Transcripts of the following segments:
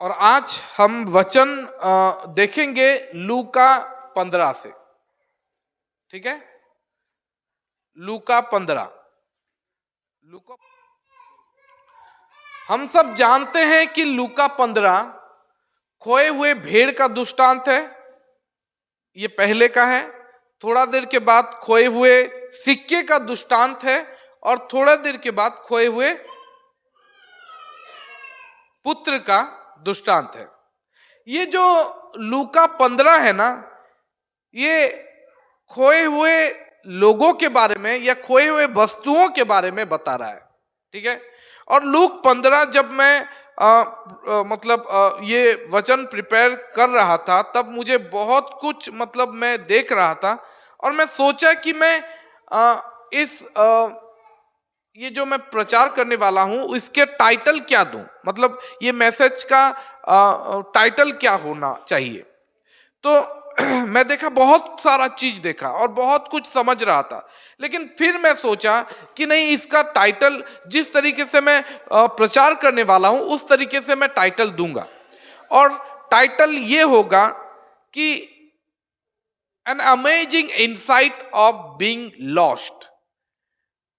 और आज हम वचन देखेंगे लूका 15 से। ठीक है, लूका 15। लूका, हम सब जानते हैं कि लूका 15 खोए हुए भेड़ का दृष्टांत है। ये पहले का है। थोड़ा देर के बाद खोए हुए सिक्के का दृष्टांत है और थोड़ा देर के बाद खोए हुए पुत्र का दृष्टांत है। ये जो लूका 15 है ना, ये खोए हुए लोगों के बारे में या खोए हुए वस्तुओं के बारे में बता रहा है। ठीक है, और लूक 15 जब मैं ये वचन प्रिपेयर कर रहा था तब मुझे बहुत कुछ मैं देख रहा था और मैं सोचा कि मैं ये जो मैं प्रचार करने वाला हूं इसके टाइटल क्या दूं, ये मैसेज का टाइटल क्या होना चाहिए। तो मैं देखा, बहुत सारा चीज देखा और बहुत कुछ समझ रहा था, लेकिन फिर मैं सोचा कि नहीं, इसका टाइटल जिस तरीके से मैं प्रचार करने वाला हूं उस तरीके से मैं टाइटल दूंगा। और टाइटल ये होगा कि an amazing insight of being lost,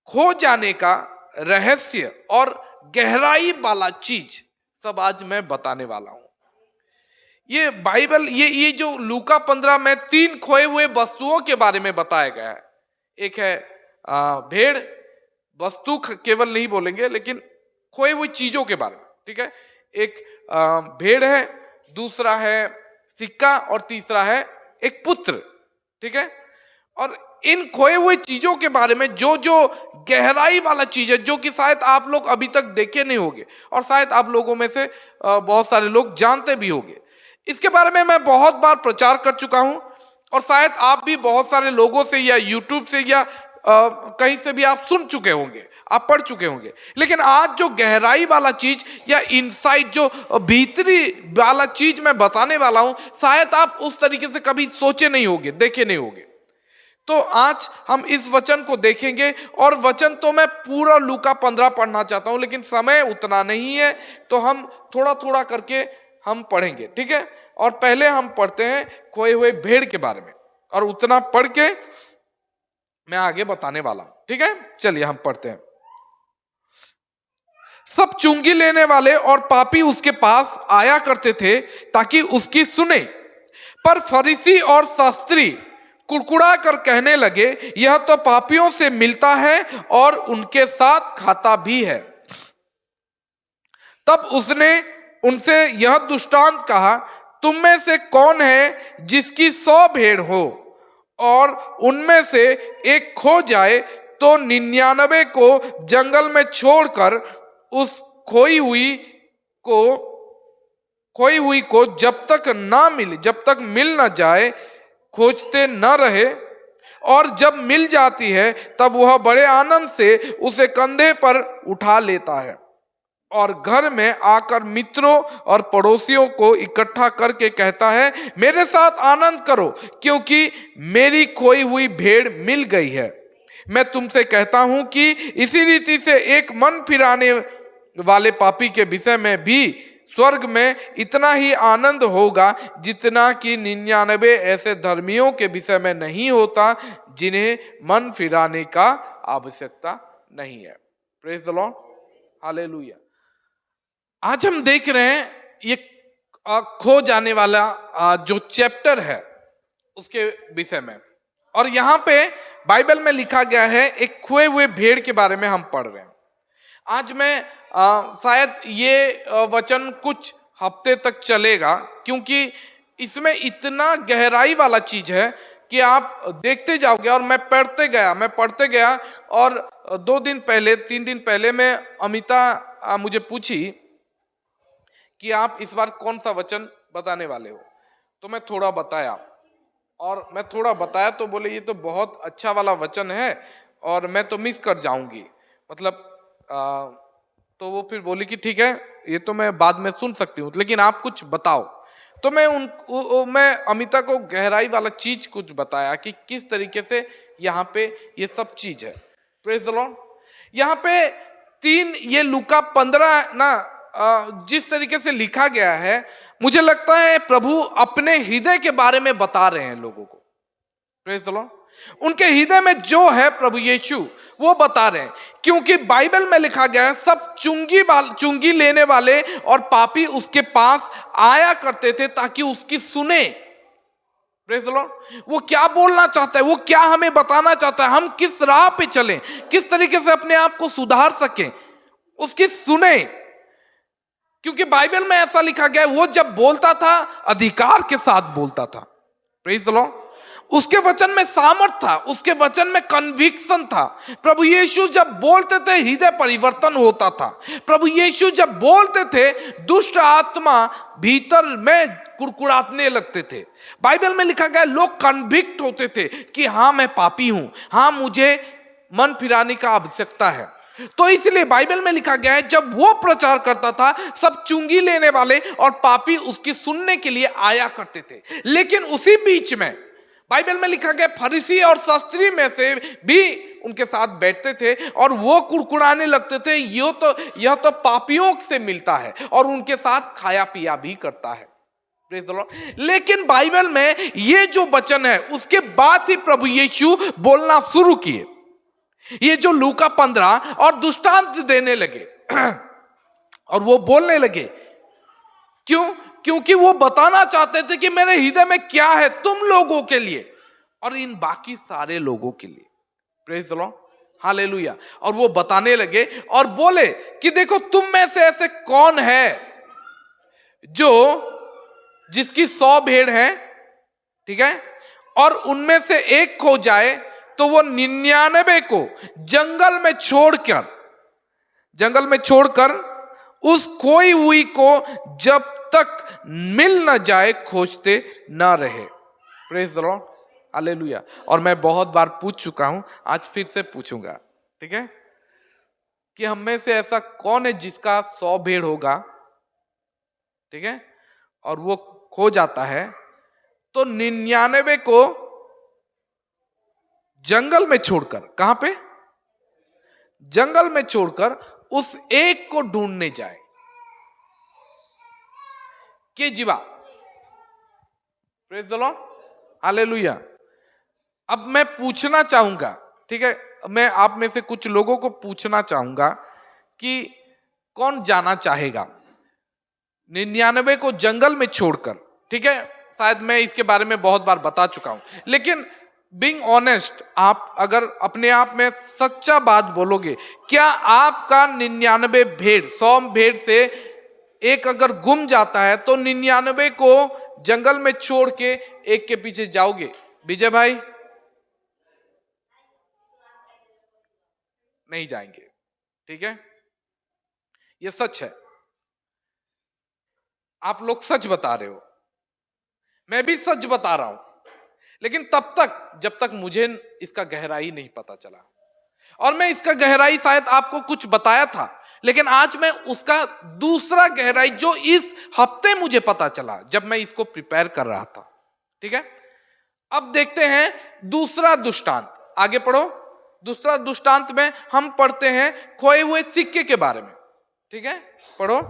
खो जाने का रहस्य और गहराई वाला चीज सब आज मैं बताने वाला हूं। ये बाइबल, ये जो लूका 15 में 3 खोए हुए वस्तुओं के बारे में बताया गया है। एक है भेड़, वस्तु केवल नहीं बोलेंगे लेकिन खोए हुई चीजों के बारे में। ठीक है, एक भेड़ है, दूसरा है सिक्का और तीसरा है एक पुत्र। ठीक है, और इन खोए हुए चीजों के बारे में जो जो गहराई वाला चीज है, जो कि शायद आप लोग अभी तक देखे नहीं होंगे और शायद आप लोगों में से बहुत सारे लोग जानते भी होंगे। इसके बारे में मैं बहुत बार प्रचार कर चुका हूं और शायद आप भी बहुत सारे लोगों से या यूट्यूब से या कहीं से भी आप सुन चुके होंगे, आप पढ़ चुके होंगे। लेकिन आज जो गहराई वाला चीज या इनसाइट, जो भीतरी वाला चीज मैं बताने वाला हूं, शायद आप उस तरीके से कभी सोचे नहीं होंगे, देखे नहीं होंगे। तो आज हम इस वचन को देखेंगे और वचन तो मैं पूरा लूका 15 पढ़ना चाहता हूं, लेकिन समय उतना नहीं है, तो हम थोड़ा थोड़ा करके हम पढ़ेंगे। ठीक है, और पहले हम पढ़ते हैं खोए हुए भेड़ के बारे में और उतना पढ़ के मैं आगे बताने वाला हूं। ठीक है, चलिए हम पढ़ते हैं। सब चुंगी लेने वाले और पापी उसके पास आया करते थे ताकि उसकी सुने, पर फरीसी और शास्त्री कुड़कुड़ा कर कहने लगे, यह तो पापियों से मिलता है और उनके साथ खाता भी है। तब उसने उनसे यह दृष्टांत कहा, तुम में से कौन है जिसकी 100 भेड़ हो और उनमें से एक खो जाए तो 99 को जंगल में छोड़कर उस खोई हुई को जब तक मिल न जाए खोजते न रहे, और जब मिल जाती है तब वह बड़े आनंद से उसे कंधे पर उठा लेता है और घर में आकर मित्रों और पड़ोसियों को इकट्ठा करके कहता है, मेरे साथ आनंद करो क्योंकि मेरी खोई हुई भेड़ मिल गई है। मैं तुमसे कहता हूं कि इसी रीति से एक मन फिराने वाले पापी के विषय में भी स्वर्ग में इतना ही आनंद होगा जितना कि 99 ऐसे धर्मियों के विषय में नहीं होता जिन्हें मन फिराने का आवश्यकता नहीं है। Praise the Lord, hallelujah. आज हम देख रहे हैं ये खो जाने वाला जो चैप्टर है उसके विषय में, और यहां पे बाइबल में लिखा गया है एक खोए हुए भेड़ के बारे में हम पढ़ रहे हैं। आज मैं शायद ये वचन कुछ हफ्ते तक चलेगा क्योंकि इसमें इतना गहराई वाला चीज है कि आप देखते जाओगे। और मैं पढ़ते गया और 3 दिन पहले में अमिता मुझे पूछी कि आप इस बार कौन सा वचन बताने वाले हो, तो मैं थोड़ा बताया तो बोले ये तो बहुत अच्छा वाला वचन है और मैं तो मिस कर जाऊंगी, तो वो फिर बोली कि ठीक है, ये तो मैं बाद में सुन सकती हूँ, लेकिन आप कुछ बताओ। तो मैं अमिता को गहराई वाला चीज कुछ बताया कि किस तरीके से यहाँ पे ये सब चीज है। Praise the Lord. यहाँ पे 3 ये लूका 15 ना जिस तरीके से लिखा गया है, मुझे लगता है प्रभु अपने हृदय के बारे में बता रहे हैं लोगों को। Praise the Lord. उनके हृदय में जो है प्रभु यीशु वो बता रहे हैं, क्योंकि बाइबल में लिखा गया है सब चुंगी लेने वाले और पापी उसके पास आया करते थे ताकि उसकी सुने। Praise the Lord. वो क्या बोलना चाहता है, वो क्या हमें बताना चाहता है, हम किस राह पे चलें, किस तरीके से अपने आप को सुधार सकें, उसकी सुने। क्योंकि बाइबल में ऐसा लिखा गया है, वो जब बोलता था अधिकार के साथ बोलता था। Praise the Lord. उसके वचन में सामर्थ था, उसके वचन में कन्विक्शन था। प्रभु यीशु जब बोलते थे हृदय परिवर्तन होता था। प्रभु यीशु जब बोलते थे दुष्ट आत्मा भीतर में कुड़कुड़ाने लगते थे। बाइबल में लिखा गया लोग कन्विक्ट होते थे कि हाँ मैं पापी हूं, हाँ मुझे मन फिराने का आवश्यकता है। तो इसलिए बाइबल में लिखा गया है जब वो प्रचार करता था सब चुंगी लेने वाले और पापी उसकी सुनने के लिए आया करते थे। लेकिन उसी बीच में बाइबल में लिखा गया फरीसी और शास्त्री में से भी उनके साथ बैठते थे और वो कुड़कुड़ाने लगते थे, यह तो पापियों से मिलता है, और उनके साथ खाया पिया भी करता है। Praise the Lord. लेकिन बाइबल में ये जो वचन है उसके बाद ही प्रभु यीशु बोलना शुरू किए। ये जो लूका 15 और दृष्टांत देने लगे और वो बोलने लगे। क्यों? क्योंकि वो बताना चाहते थे कि मेरे हृदय में क्या है तुम लोगों के लिए और इन बाकी सारे लोगों के लिए। Praise the Lord, hallelujah. और वो बताने लगे और बोले कि देखो तुम में से ऐसे कौन है जो जिसकी 100 भेड़ है, ठीक है, और उनमें से एक खो जाए तो वो 99 को जंगल में छोड़कर उस खोई हुई को जब तक मिल न जाए खोजते न रहे। Praise the Lord, hallelujah. और मैं बहुत बार पूछ चुका हूं, आज फिर से पूछूंगा, ठीक है, कि हम में से ऐसा कौन है जिसका 100 भेड़ होगा, ठीक है, और वो खो जाता है तो 99 को जंगल में छोड़कर, कहां पे? जंगल में छोड़कर उस एक को ढूंढने जाए के जीवा। Praise the Lord, hallelujah. अब मैं पूछना चाहूंगा, ठीक है, मैं आप में से कुछ लोगों को पूछना चाहूंगा कि कौन जाना चाहेगा 99 को जंगल में छोड़कर, ठीक है। शायद मैं इसके बारे में बहुत बार बता चुका हूं, लेकिन बीइंग ऑनेस्ट, आप अगर अपने आप में सच्चा बात बोलोगे, क्या आपका 99 भेड़ 100 भेड़ से एक अगर गुम जाता है तो 99 को जंगल में छोड़ के एक के पीछे जाओगे? विजय भाई, नहीं जाएंगे, ठीक है, ये सच है। आप लोग सच बता रहे हो, मैं भी सच बता रहा हूं, लेकिन तब तक जब तक मुझे इसका गहराई नहीं पता चला। और मैं इसका गहराई शायद आपको कुछ बताया था, लेकिन आज मैं उसका दूसरा गहराई जो इस हफ्ते मुझे पता चला जब मैं इसको प्रिपेयर कर रहा था, ठीक है। अब देखते हैं दूसरा दृष्टांत, आगे पढ़ो। दूसरा दृष्टांत में हम पढ़ते हैं खोए हुए सिक्के के बारे में, ठीक है, पढ़ो।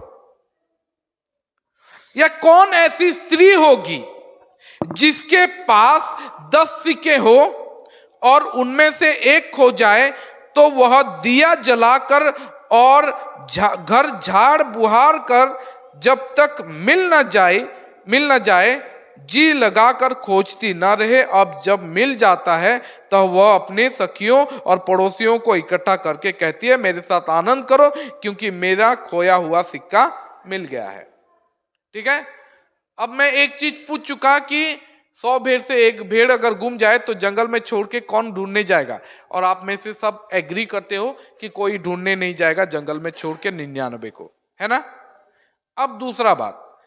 या कौन ऐसी स्त्री होगी जिसके पास 10 सिक्के हो और उनमें से एक खो जाए तो वह दिया जलाकर और घर झाड़ बुहार कर जब तक मिल न जाए जी लगाकर खोजती न रहे। अब जब मिल जाता है तो वह अपने सखियों और पड़ोसियों को इकट्ठा करके कहती है मेरे साथ आनंद करो क्योंकि मेरा खोया हुआ सिक्का मिल गया है, ठीक है। अब मैं एक चीज पूछ चुका कि 100 भेड़ से एक भेड़ अगर गुम जाए तो जंगल में छोड़ के कौन ढूंढने जाएगा, और आप में से सब एग्री करते हो कि कोई ढूंढने नहीं जाएगा जंगल में छोड़ के 99 को, है ना। अब दूसरा बात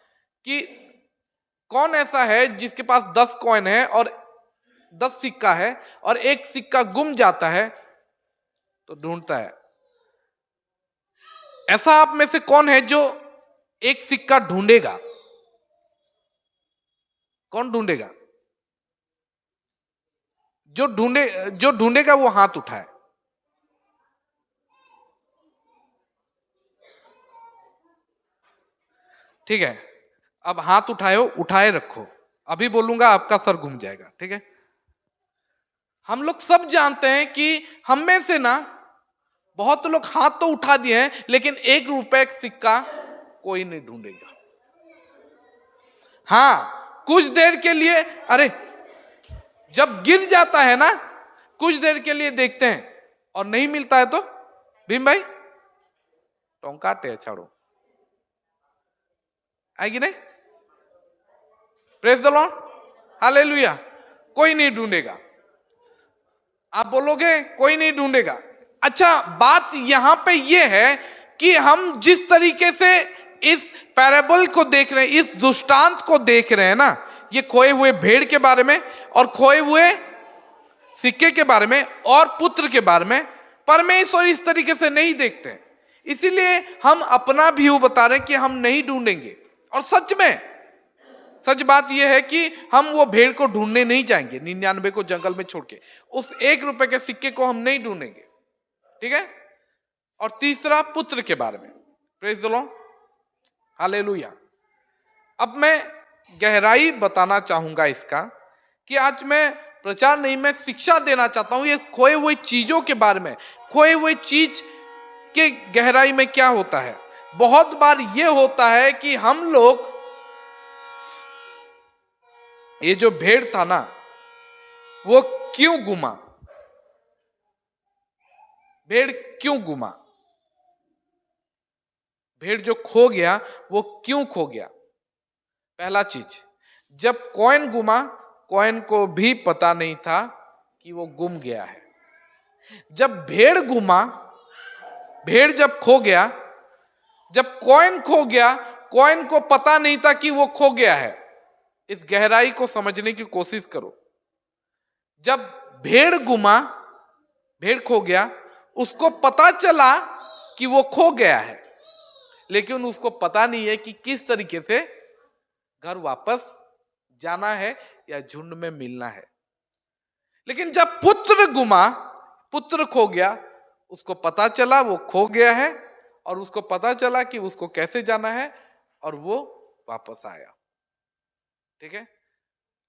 कि कौन ऐसा है जिसके पास 10 कॉइन है और 10 सिक्का है और एक सिक्का गुम जाता है तो ढूंढता है। ऐसा आप में से कौन है जो एक सिक्का ढूंढेगा? कौन ढूंढेगा? जो ढूंढेगा वो हाथ उठाए। ठीक है, अब हाथ उठाए रखो, अभी बोलूंगा आपका सर घूम जाएगा। ठीक है, हम लोग सब जानते हैं कि हम में से ना बहुत लोग हाथ तो उठा दिए हैं, लेकिन 1 रुपए का सिक्का कोई नहीं ढूंढेगा। हाँ, कुछ देर के लिए, अरे जब गिर जाता है ना, कुछ देर के लिए देखते हैं और नहीं मिलता है तो भीम भाई टोंकाटे छाड़ो, आएगी नहीं? Praise the Lord, hallelujah. कोई नहीं ढूंढेगा, आप बोलोगे कोई नहीं ढूंढेगा। अच्छा, बात यहां पे ये है कि हम जिस तरीके से इस पैराबल को देख रहे हैं, इस दृष्टांत को देख रहे हैं ना, ये खोए हुए भेड़ के बारे में और खोए हुए सिक्के के बारे में और पुत्र के बारे में, परमेश्वर इस तरीके से नहीं देखते। इसीलिए हम अपना व्यू बता रहे हैं कि हम नहीं ढूंढेंगे। और सच में सच बात यह है कि हम वो भेड़ को ढूंढने नहीं जाएंगे, 99 को जंगल में छोड़ के, उस 1 रुपए के सिक्के को हम नहीं ढूंढेंगे। ठीक है, और तीसरा पुत्र के बारे में, प्रेज द लॉर्ड, हालेलुया। अब मैं गहराई बताना चाहूंगा इसका, कि आज मैं प्रचार नहीं, मैं शिक्षा देना चाहता हूं ये खोए हुए चीजों के बारे में। खोए हुए चीज के गहराई में क्या होता है? बहुत बार ये होता है कि हम लोग, ये जो भेड़ था ना, वो क्यों गुमा? भेड़ क्यों गुमा? भेड़ जो खो गया वो क्यों खो गया? पहला चीज, जब कॉइन गुमा, कॉइन को भी पता नहीं था कि वो गुम गया है। जब भेड़ गुमा, भेड़ जब खो गया, जब कॉइन खो गया, कॉइन को पता नहीं था कि वो खो गया है। इस गहराई को समझने की कोशिश करो। जब भेड़ गुमा, भेड़ खो गया, उसको पता चला कि वो खो गया है, लेकिन उसको पता नहीं है कि किस तरीके से घर वापस जाना है या झुंड में मिलना है। लेकिन जब पुत्र गुमा, पुत्र खो गया, उसको पता चला वो खो गया है और उसको पता चला कि उसको कैसे जाना है और वो वापस आया। ठीक है,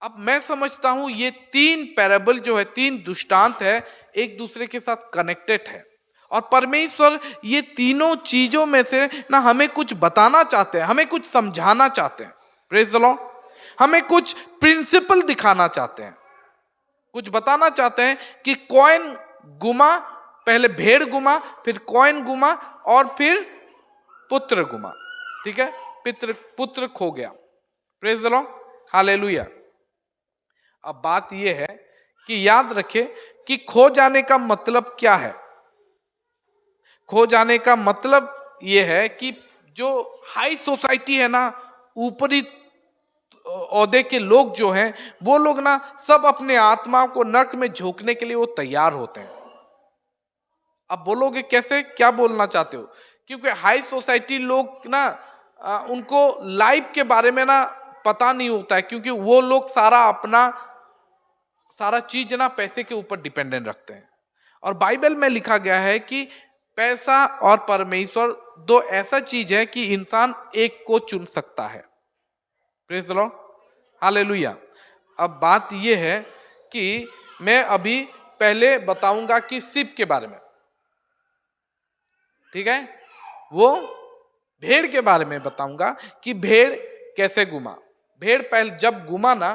अब मैं समझता हूं ये 3 पैराबल जो है, 3 दृष्टांत है, एक दूसरे के साथ कनेक्टेड है। और परमेश्वर ये तीनों चीजों में से ना हमें कुछ बताना चाहते हैं, हमें कुछ समझाना चाहते हैं। प्रेज द लॉर्ड, हमें कुछ प्रिंसिपल दिखाना चाहते हैं, कुछ बताना चाहते हैं कि कॉइन गुमा, पहले भेड़ गुमा, फिर कॉइन गुमा और फिर पुत्र गुमा। ठीक है, पुत्र खो गया। Praise the Lord, hallelujah. अब बात यह है कि याद रखें कि खो जाने का मतलब क्या है। खो जाने का मतलब यह है कि जो हाई सोसाइटी है ना, ऊपरी ओहदे के लोग जो हैं, वो लोग ना सब अपने आत्माओं को नरक में झोंकने के लिए वो तैयार होते हैं। अब बोलोगे कैसे, क्या बोलना चाहते हो? क्योंकि हाई सोसाइटी लोग ना उनको लाइफ के बारे में ना पता नहीं होता है, क्योंकि वो लोग सारा चीज ना पैसे के ऊपर डिपेंडेंट रखते हैं। और बाइबल में लिखा गया है कि पैसा और परमेश्वर दो ऐसा चीज है कि इंसान एक को चुन सकता है। Praise the Lord, hallelujah. अब बात यह है कि मैं अभी पहले बताऊंगा कि शिप के बारे में, ठीक है, वो भेड़ के बारे में बताऊंगा कि भेड़ कैसे गुमा। भेड़ पहले जब गुमा ना,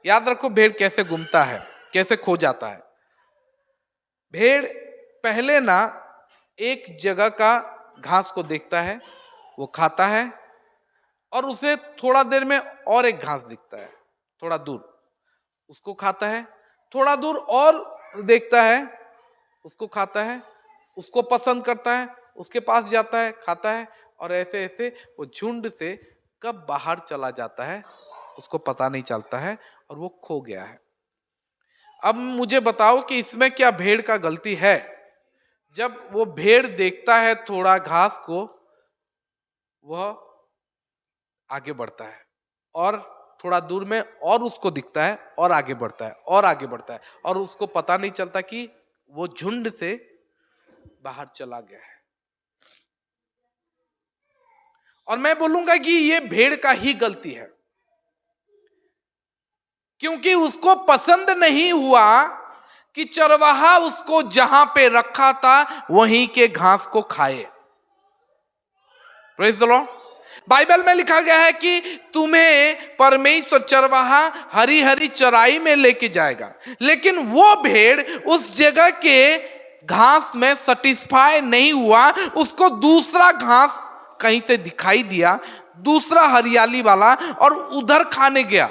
याद रखो भेड़ कैसे गुमता है, कैसे खो जाता है। भेड़ पहले ना एक जगह का घास को देखता है, वो खाता है, और उसे थोड़ा देर में और एक घास दिखता है थोड़ा दूर, उसको खाता है, थोड़ा दूर और देखता है, उसको खाता है, उसको पसंद करता है, उसके पास जाता है, खाता है, और ऐसे ऐसे वो झुंड से कब बाहर चला जाता है उसको पता नहीं चलता है और वो खो गया है। अब मुझे बताओ कि इसमें क्या भेड़ का गलती है? जब वो भेड़ देखता है थोड़ा घास को, वह आगे बढ़ता है, और थोड़ा दूर में और उसको दिखता है और आगे बढ़ता है और आगे बढ़ता है, और उसको पता नहीं चलता कि वो झुंड से बाहर चला गया है। और मैं बोलूंगा कि ये भेड़ का ही गलती है, क्योंकि उसको पसंद नहीं हुआ कि चरवाहा उसको जहां पे रखा था वहीं के घास को खाए। Praise the Lord. बाइबल में लिखा गया है कि तुम्हें परमेश्वर चरवाहा हरी हरी चराई में लेके जाएगा, लेकिन वो भेड़ उस जगह के घास में सेटिस्फाई नहीं हुआ, उसको दूसरा घास कहीं से दिखाई दिया, दूसरा हरियाली वाला, और उधर खाने गया।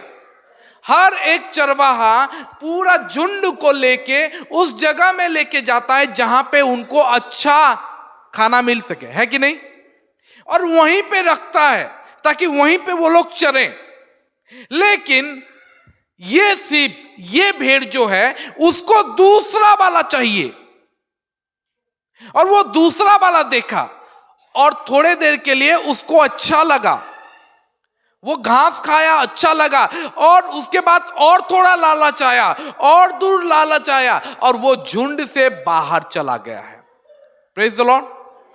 हर एक चरवाहा पूरा झुंड को लेके उस जगह में लेके जाता है जहां पे उनको अच्छा खाना मिल सके, है कि नहीं, और वहीं पे रखता है ताकि वहीं पे वो लोग चरें। लेकिन ये सीप, ये भेड़ जो है, उसको दूसरा वाला चाहिए, और वो दूसरा वाला देखा और थोड़े देर के लिए उसको अच्छा लगा, वो घास खाया, अच्छा लगा, और उसके बाद और थोड़ा लालच आया, और दूर लालच आया, और वो झुंड से बाहर चला गया है। Praise the Lord,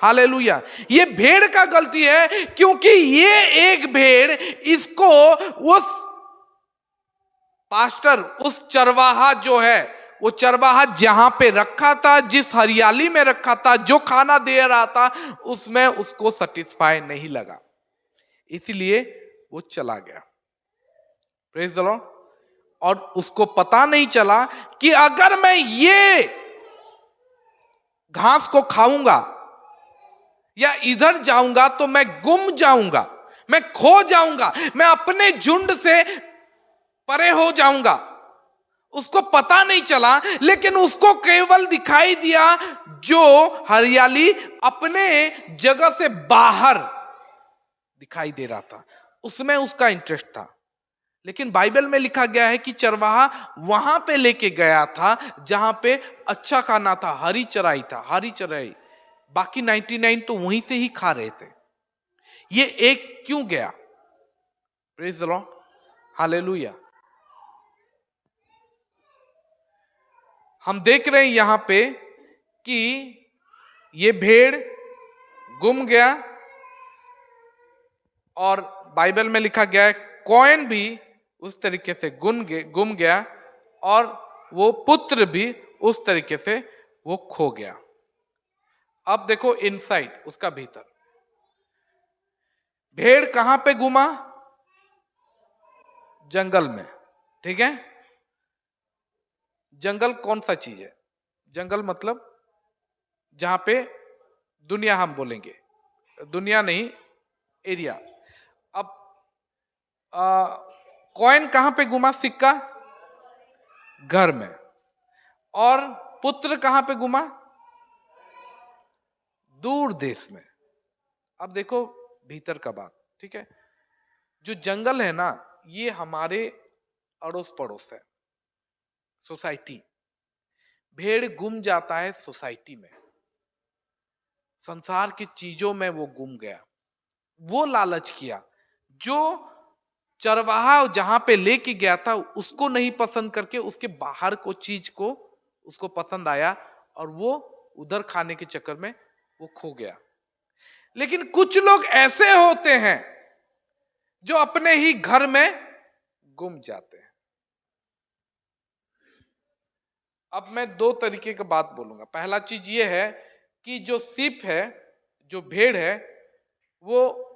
hallelujah. ये भेड़ का गलती है, क्योंकि ये एक भेड़ इसको उस पास्टर, उस चरवाहा जो है, वो चरवाहा जहां पे रखा था, जिस हरियाली में रखा था, जो खाना दे रहा था, उसमें उसको सेटिस्फाई नहीं लगा, इसलिए वो चला गया। Praise the Lord. और उसको पता नहीं चला कि अगर मैं ये घास को खाऊंगा या इधर जाऊंगा तो मैं गुम जाऊंगा, मैं खो जाऊंगा, मैं अपने झुंड से परे हो जाऊंगा। उसको पता नहीं चला, लेकिन उसको केवल दिखाई दिया जो हरियाली अपने जगह से बाहर दिखाई दे रहा था, उसमें उसका इंटरेस्ट था। लेकिन बाइबल में लिखा गया है कि चरवाहा वहां पे लेके गया था जहां पे अच्छा खाना था, हरी चराई था, हरी चराई। बाकी 99 तो वहीं से ही खा रहे थे, ये एक क्यों गया? Praise the Lord, hallelujah. हम देख रहे हैं यहां पे कि ये भेड़ गुम गया, और बाइबल में लिखा गया है कॉइन भी उस तरीके से गुम गया, और वो पुत्र भी उस तरीके से वो खो गया। अब देखो इनसाइड उसका भीतर, भेड़ कहां पे गुमा? जंगल में, ठीक है। जंगल कौन सा चीज है? जंगल मतलब जहां पे दुनिया, हम बोलेंगे दुनिया नहीं, एरिया। अब कॉइन कहां पे गुमा? सिक्का घर में। और पुत्र कहां पे गुमा? दूर देश में। अब देखो भीतर का बात, ठीक है। जो जंगल है ना, ये हमारे अड़ोस पड़ोस है, सोसाइटी। भेड़ गुम जाता है सोसाइटी में, संसार की चीजों में वो गुम गया। वो लालच किया, जो चरवाहा जहां पे लेके गया था उसको नहीं पसंद करके उसके बाहर को चीज को उसको पसंद आया, और वो उधर खाने के चक्कर में वो खो गया। लेकिन कुछ लोग ऐसे होते हैं जो अपने ही घर में गुम जाते हैं। अब मैं दो तरीके की बात बोलूंगा। पहला चीज ये है कि जो सीप है, जो भेड़ है, वो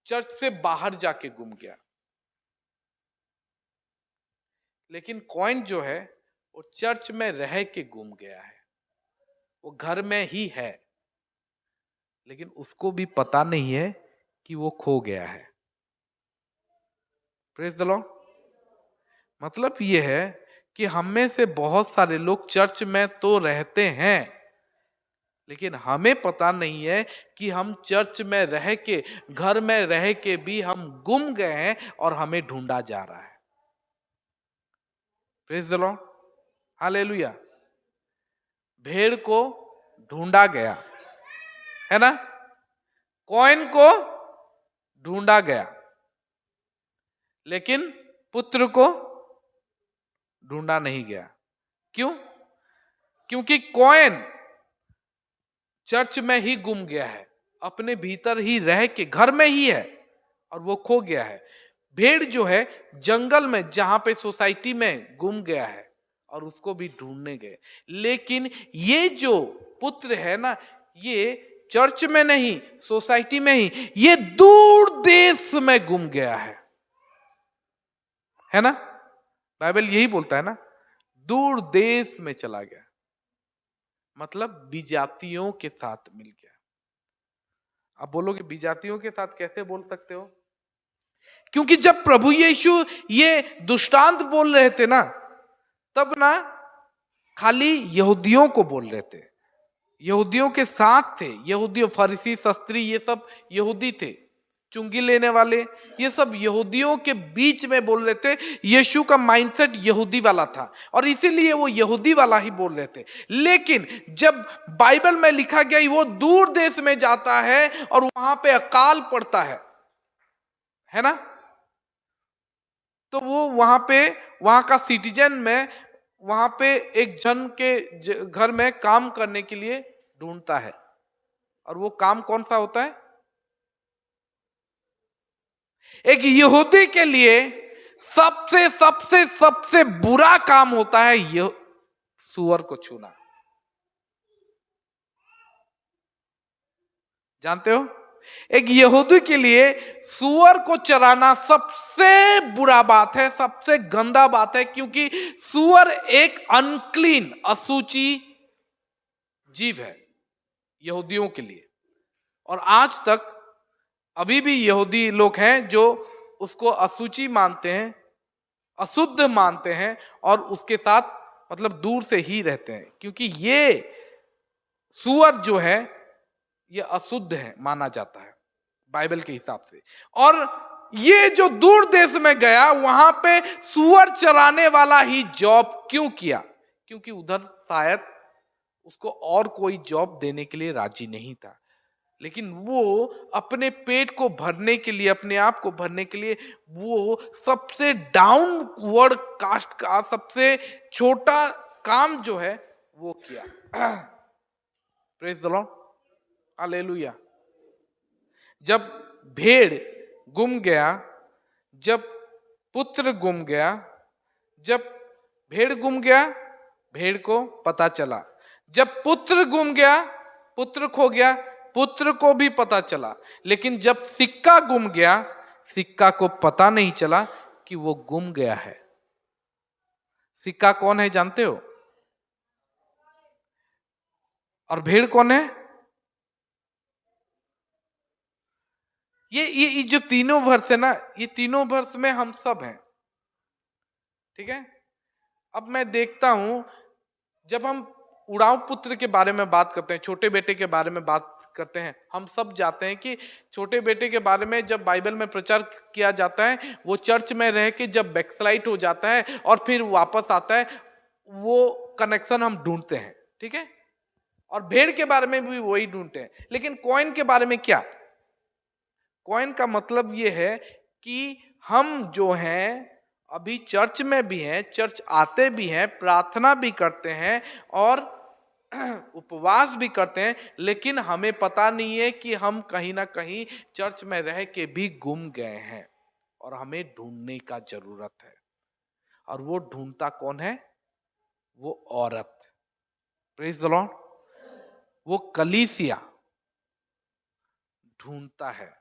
चर्च से बाहर जाके गुम गया। लेकिन कॉइन जो है वो चर्च में रह के गुम गया है, वो घर में ही है, लेकिन उसको भी पता नहीं है कि वो खो गया है। Praise the Lord. मतलब ये है कि हम में से बहुत सारे लोग चर्च में तो रहते हैं, लेकिन हमें पता नहीं है कि हम चर्च में रह के, घर में रह के भी हम गुम गए हैं और हमें ढूंढा जा रहा है। Praise the Lord, hallelujah. भेड़ को ढूंढा गया है ना, कॉइन को ढूंढा गया, लेकिन पुत्र को ढूंढा नहीं गया। क्यों? क्योंकि कॉइन चर्च में ही गुम गया है, अपने भीतर ही रह के घर में ही है और वो खो गया है। भेड़ जो है जंगल में, जहां पे सोसाइटी में गुम गया है और उसको भी ढूंढने गए। लेकिन ये जो पुत्र है ना, ये चर्च में नहीं, सोसाइटी में ही, ये दूर देश में गुम गया है ना। बाइबल यही बोलता है ना, दूर देश में चला गया, मतलब विजातियों के साथ मिल गया। अब बोलोगे विजातियों के साथ कैसे बोल सकते हो? क्योंकि जब प्रभु यीशु ये दृष्टांत बोल रहे थे ना, तब ना खाली यहूदियों को बोल रहे थे, यहूदियों के साथ थे। यहूदियों, फरीसी, शास्त्री, ये सब यहूदी थे, चुंगी लेने वाले, ये सब यहूदियों के बीच में बोल रहे थे। यीशु का माइंडसेट यहूदी वाला था और इसीलिए वो यहूदी वाला ही बोल रहे थे। लेकिन जब बाइबल में लिखा गया वो दूर देश में जाता है और वहां पे अकाल पड़ता है ना, तो वो वहां का सिटीजन में, वहां पे एक जन के घर में काम करने के लिए ढूंढता है। और वो काम कौन सा होता है? एक यहूदी के लिए सबसे सबसे सबसे बुरा काम होता है यह सूअर को छूना। जानते हो, एक यहूदी के लिए सूअर को चराना सबसे बुरा बात है, सबसे गंदा बात है, क्योंकि सूअर एक अनक्लीन, अशुचि जीव है यहूदियों के लिए। और आज तक अभी भी यहूदी लोग हैं जो उसको अशुचि मानते हैं, अशुद्ध मानते हैं और उसके साथ मतलब दूर से ही रहते हैं, क्योंकि ये सूअर जो है ये अशुद्ध है माना जाता है बाइबल के हिसाब से। और ये जो दूर देश में गया, वहां पे सूअर चराने वाला ही जॉब क्यों किया? क्योंकि उधर शायद उसको और कोई जॉब देने के लिए राजी नहीं था। लेकिन वो अपने पेट को भरने के लिए, अपने आप को भरने के लिए, वो सबसे डाउनवर्ड कास्ट का सबसे छोटा काम जो है वो किया। Praise the Lord, hallelujah. जब भेड़ गुम गया, जब पुत्र गुम गया, जब भेड़ गुम गया, भेड़ को पता चला। जब पुत्र गुम गया, पुत्र खो गया, पुत्र को भी पता चला। लेकिन जब सिक्का गुम गया, सिक्का को पता नहीं चला कि वो गुम गया है। सिक्का कौन है जानते हो? और भेड़ कौन है? ये जो तीनों वर्ष है ना, ये तीनों वर्ष में हम सब हैं, ठीक है। अब मैं देखता हूं, जब हम उड़ाऊ पुत्र के बारे में बात करते हैं, छोटे बेटे के बारे में बात करते हैं, हम सब जाते हैं कि छोटे बेटे के बारे में जब बाइबल में प्रचार किया जाता है, वो चर्च में रह के जब बैकस्लाइड हो जाता है और फिर वापस आता है, वो कनेक्शन हम ढूंढते हैं, ठीक है। और भेड़ के बारे में भी वही ढूंढते हैं। लेकिन कॉइन के बारे में क्या? कॉइन का मतलब ये है कि हम जो हैं अभी चर्च में भी हैं, चर्च आते भी हैं, प्रार्थना भी करते हैं और उपवास भी करते हैं, लेकिन हमें पता नहीं है कि हम कहीं ना कहीं चर्च में रह के भी गुम गए हैं और हमें ढूंढने का जरूरत है। और वो ढूंढता कौन है? वो औरत। Praise the Lord. वो कलीसिया ढूंढता है,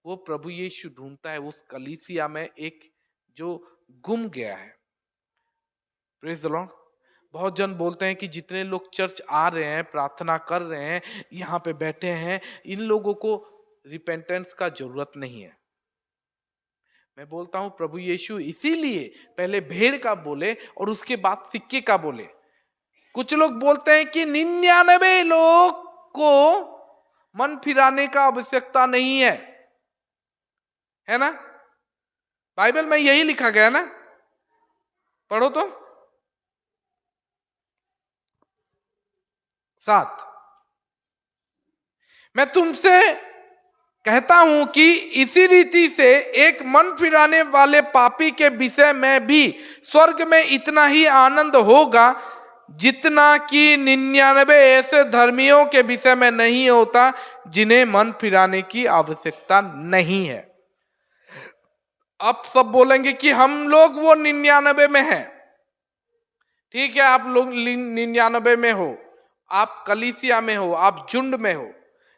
वो प्रभु यीशु ढूंढता है उस कलीसिया में एक जो गुम गया है। Praise the Lord. बहुत जन बोलते हैं कि जितने लोग चर्च आ रहे हैं, प्रार्थना कर रहे हैं, यहाँ पे बैठे हैं, इन लोगों को रिपेंटेंस का जरूरत नहीं है। मैं बोलता हूं प्रभु यीशु इसीलिए पहले भेड़ का बोले और उसके बाद सिक्के का बोले। कुछ लोग बोलते हैं कि 99 लोग को मन फिराने का आवश्यकता नहीं है ना। बाइबल में यही लिखा गया ना, पढ़ो तो 7। मैं तुमसे कहता हूं कि इसी रीति से एक मन फिराने वाले पापी के विषय में भी स्वर्ग में इतना ही आनंद होगा जितना कि 99 ऐसे धर्मियों के विषय में नहीं होता जिन्हें मन फिराने की आवश्यकता नहीं है। अब सब बोलेंगे कि हम लोग वो 99 में हैं। ठीक है, आप लोग 99 में हो, आप कलीसिया में हो, आप झुंड में हो,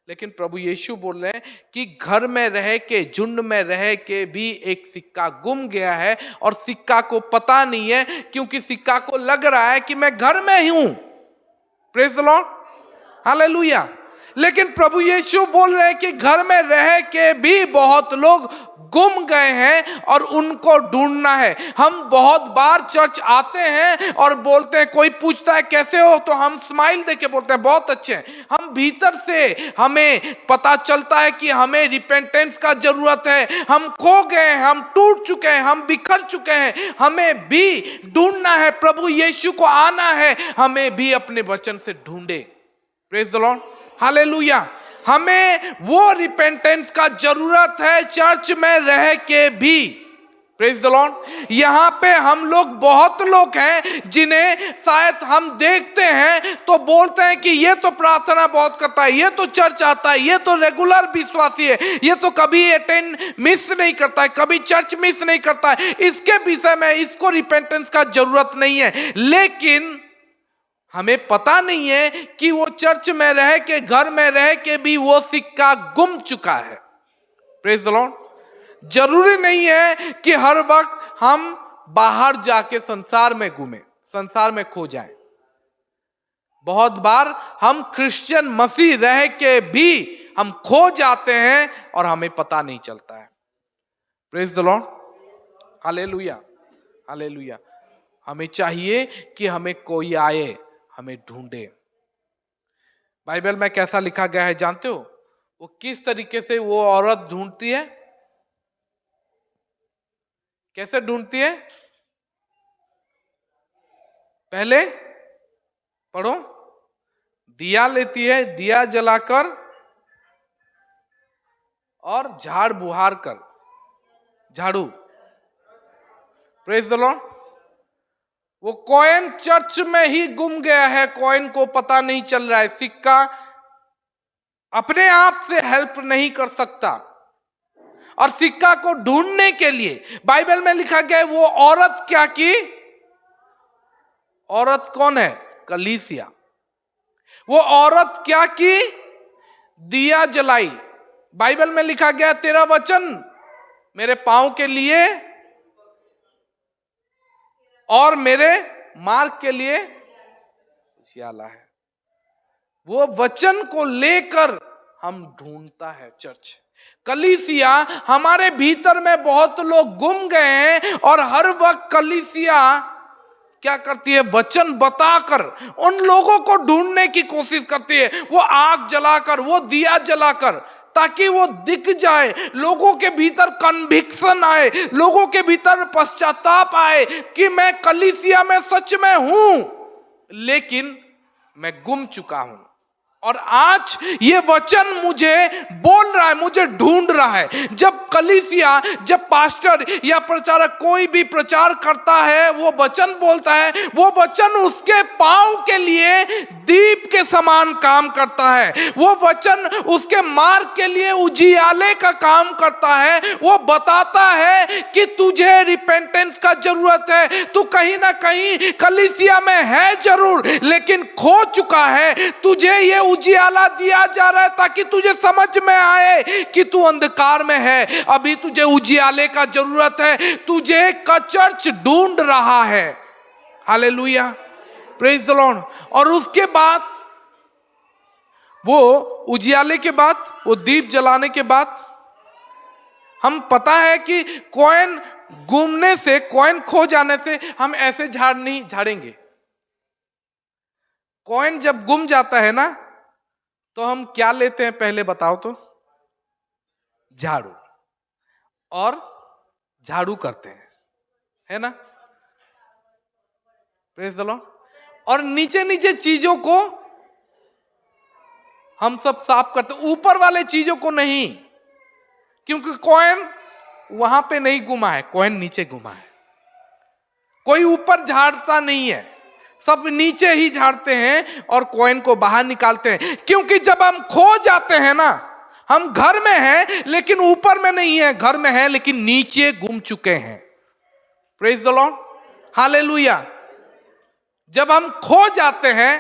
लेकिन प्रभु यीशु बोल रहे हैं कि घर में रह के, झुंड में रह के भी एक सिक्का गुम गया है और सिक्का को पता नहीं है, क्योंकि सिक्का को लग रहा है कि मैं घर में ही हूं। Praise the Lord, hallelujah. लेकिन प्रभु यीशु बोल रहे हैं कि घर में रह के भी बहुत लोग गुम गए हैं और उनको ढूंढना है। हम बहुत बार चर्च आते हैं और बोलते हैं, कोई पूछता है कैसे हो, तो हम स्माइल देके बोलते हैं बहुत अच्छे हैं। हम भीतर से हमें पता चलता है कि हमें रिपेंटेंस का जरूरत है, हम खो गए हैं, हम टूट चुके हैं, हम बिखर चुके हैं, हमें भी ढूंढना है, प्रभु यीशु को आना है, हमें भी अपने वचन से ढूंढे। Praise the Lord, hallelujah. हमें वो रिपेंटेंस का जरूरत है चर्च में रह के भी। Praise the Lord. यहां पे हम लोग, बहुत लोग हैं जिन्हें शायद हम देखते हैं तो बोलते हैं कि ये तो प्रार्थना बहुत करता है, ये तो चर्च आता है, ये तो रेगुलर विश्वासी है, ये तो कभी अटेंड मिस नहीं करता है, कभी चर्च मिस नहीं करता है, इसके विषय में इसको रिपेंटेंस का जरूरत नहीं है। लेकिन हमें पता नहीं है कि वो चर्च में रह के, घर में रह के भी वो सिक्का गुम चुका है। Praise the Lord. जरूरी नहीं है कि हर वक्त हम बाहर जाके संसार में घूमें, संसार में खो जाएं। बहुत बार हम क्रिश्चियन मसीह रह के भी हम खो जाते हैं और हमें पता नहीं चलता है। Praise the Lord, hallelujah, hallelujah. हमें चाहिए कि हमें कोई आए, हमें ढूंढे। बाइबल में कैसा लिखा गया है जानते हो? वो किस तरीके से वो औरत ढूंढती है, कैसे ढूंढती है? पहले पढ़ो, दिया लेती है, दिया जलाकर और झाड़ बुहार कर, झाड़ू। Praise the Lord. वो कॉइन चर्च में ही गुम गया है, कॉइन को पता नहीं चल रहा है। सिक्का अपने आप से हेल्प नहीं कर सकता, और सिक्का को ढूंढने के लिए बाइबल में लिखा गया है वो औरत क्या की? औरत कौन है? कलीसिया। वो औरत क्या की? दिया जलाई। बाइबल में लिखा गया, तेरा वचन मेरे पांव के लिए और मेरे मार्ग के लिए उजियाला है। वो वचन को लेकर हम ढूंढता है चर्च, कलीसिया। हमारे भीतर में बहुत लोग गुम गए हैं और हर वक्त कलीसिया क्या करती है? वचन बताकर उन लोगों को ढूंढने की कोशिश करती है। वो आग जलाकर, वो दिया जलाकर, ताकि वो दिख जाए, लोगों के भीतर कन्विक्शन आए, लोगों के भीतर पश्चाताप आए कि मैं कलीसिया में सच में हूं, लेकिन मैं गुम चुका हूं। और आज ये वचन मुझे बोल रहा है, मुझे ढूंढ रहा है। जब कलीसिया, जब पास्टर या प्रचारक कोई भी प्रचार करता है, वो वचन बोलता है, वो वचन उसके पांव के लिए दीप के समान काम करता है। वो वचन उसके मार्ग के लिए उजियाले का काम करता है। वो बताता है कि तुझे रिपेंटेंस का जरूरत है, तू कहीं ना कहीं कलीसिया में है जरूर, लेकिन खो चुका है। तुझे ये उजियाला दिया जा रहा है ताकि तुझे समझ में आए कि तू अंधकार में है, अभी तुझे उजियाले का जरूरत है, तुझे का चर्च ढूंढ रहा है। Hallelujah, praise the Lord. और उसके बाद वो उजियाले के बाद, वो दीप जलाने के बाद, हम पता है कि कॉइन गुमने से, कॉइन खो जाने से हम ऐसे झाड़ नहीं झाड़ेंगे। कॉइन जब गुम जाता है ना, तो हम क्या लेते हैं पहले बताओ तो? झाड़ू, और झाड़ू करते हैं, है ना? Praise the Lord. और नीचे नीचे चीजों को हम सब साफ करते, ऊपर वाले चीजों को नहीं, क्योंकि कॉइन वहां पे नहीं घुमा है, कॉइन नीचे घुमा है। कोई ऊपर झाड़ता नहीं है, सब नीचे ही झाड़ते हैं और कॉइन को बाहर निकालते हैं। क्योंकि जब हम खो जाते हैं ना, हम घर में हैं लेकिन ऊपर में नहीं है, घर में है लेकिन नीचे घूम चुके हैं। Praise the Lord, hallelujah. जब हम खो जाते हैं,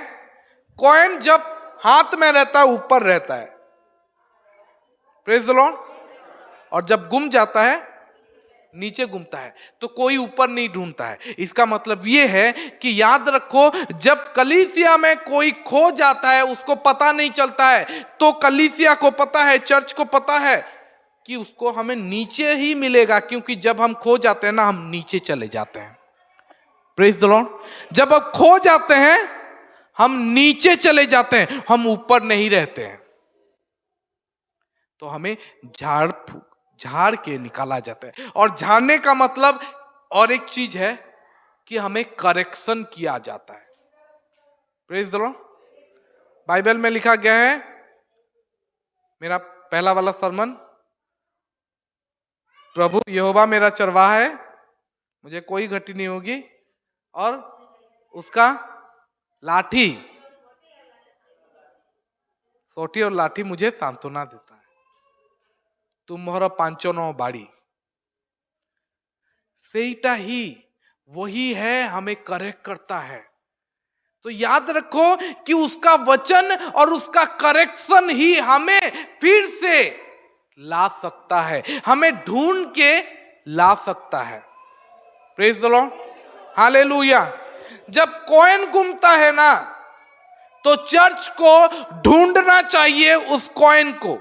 कॉइन जब हाथ में रहता है ऊपर रहता है, प्रेज द लॉर्ड, और जब गुम जाता है नीचे घूमता है, तो कोई ऊपर नहीं ढूंढता है। इसका मतलब यह है कि याद रखो, जब कलीसिया में कोई खो जाता है उसको पता नहीं चलता है, तो कलीसिया को पता है, चर्च को पता है कि उसको हमें नीचे ही मिलेगा। क्योंकि जब हम खो जाते हैं ना, हम नीचे चले जाते हैं। प्रेज द लॉर्ड, जब हम खो जाते हैं हम नीचे चले जाते हैं, हम ऊपर नहीं रहते हैं। तो हमें झाड़ के निकाला जाता है। और झाड़ने का मतलब और एक चीज है कि हमें करेक्शन किया जाता है। प्रेज द लॉर्ड, बाइबल में लिखा गया है, मेरा पहला वाला सरमन, प्रभु यहोवा मेरा चरवाहा है, मुझे कोई घटी नहीं होगी, और उसका लाठी, सोटी और लाठी मुझे सांत्वना देता है। तुम्हारा पांचों बाड़ी, सेटा ही वही है, हमें करेक्ट करता है। तो याद रखो कि उसका वचन और उसका करेक्शन ही हमें फिर से ला सकता है, हमें ढूंढ के ला सकता है। Praise the Lord, hallelujah. जब कॉइन घूमता है ना, तो चर्च को ढूंढना चाहिए उस कॉइन को।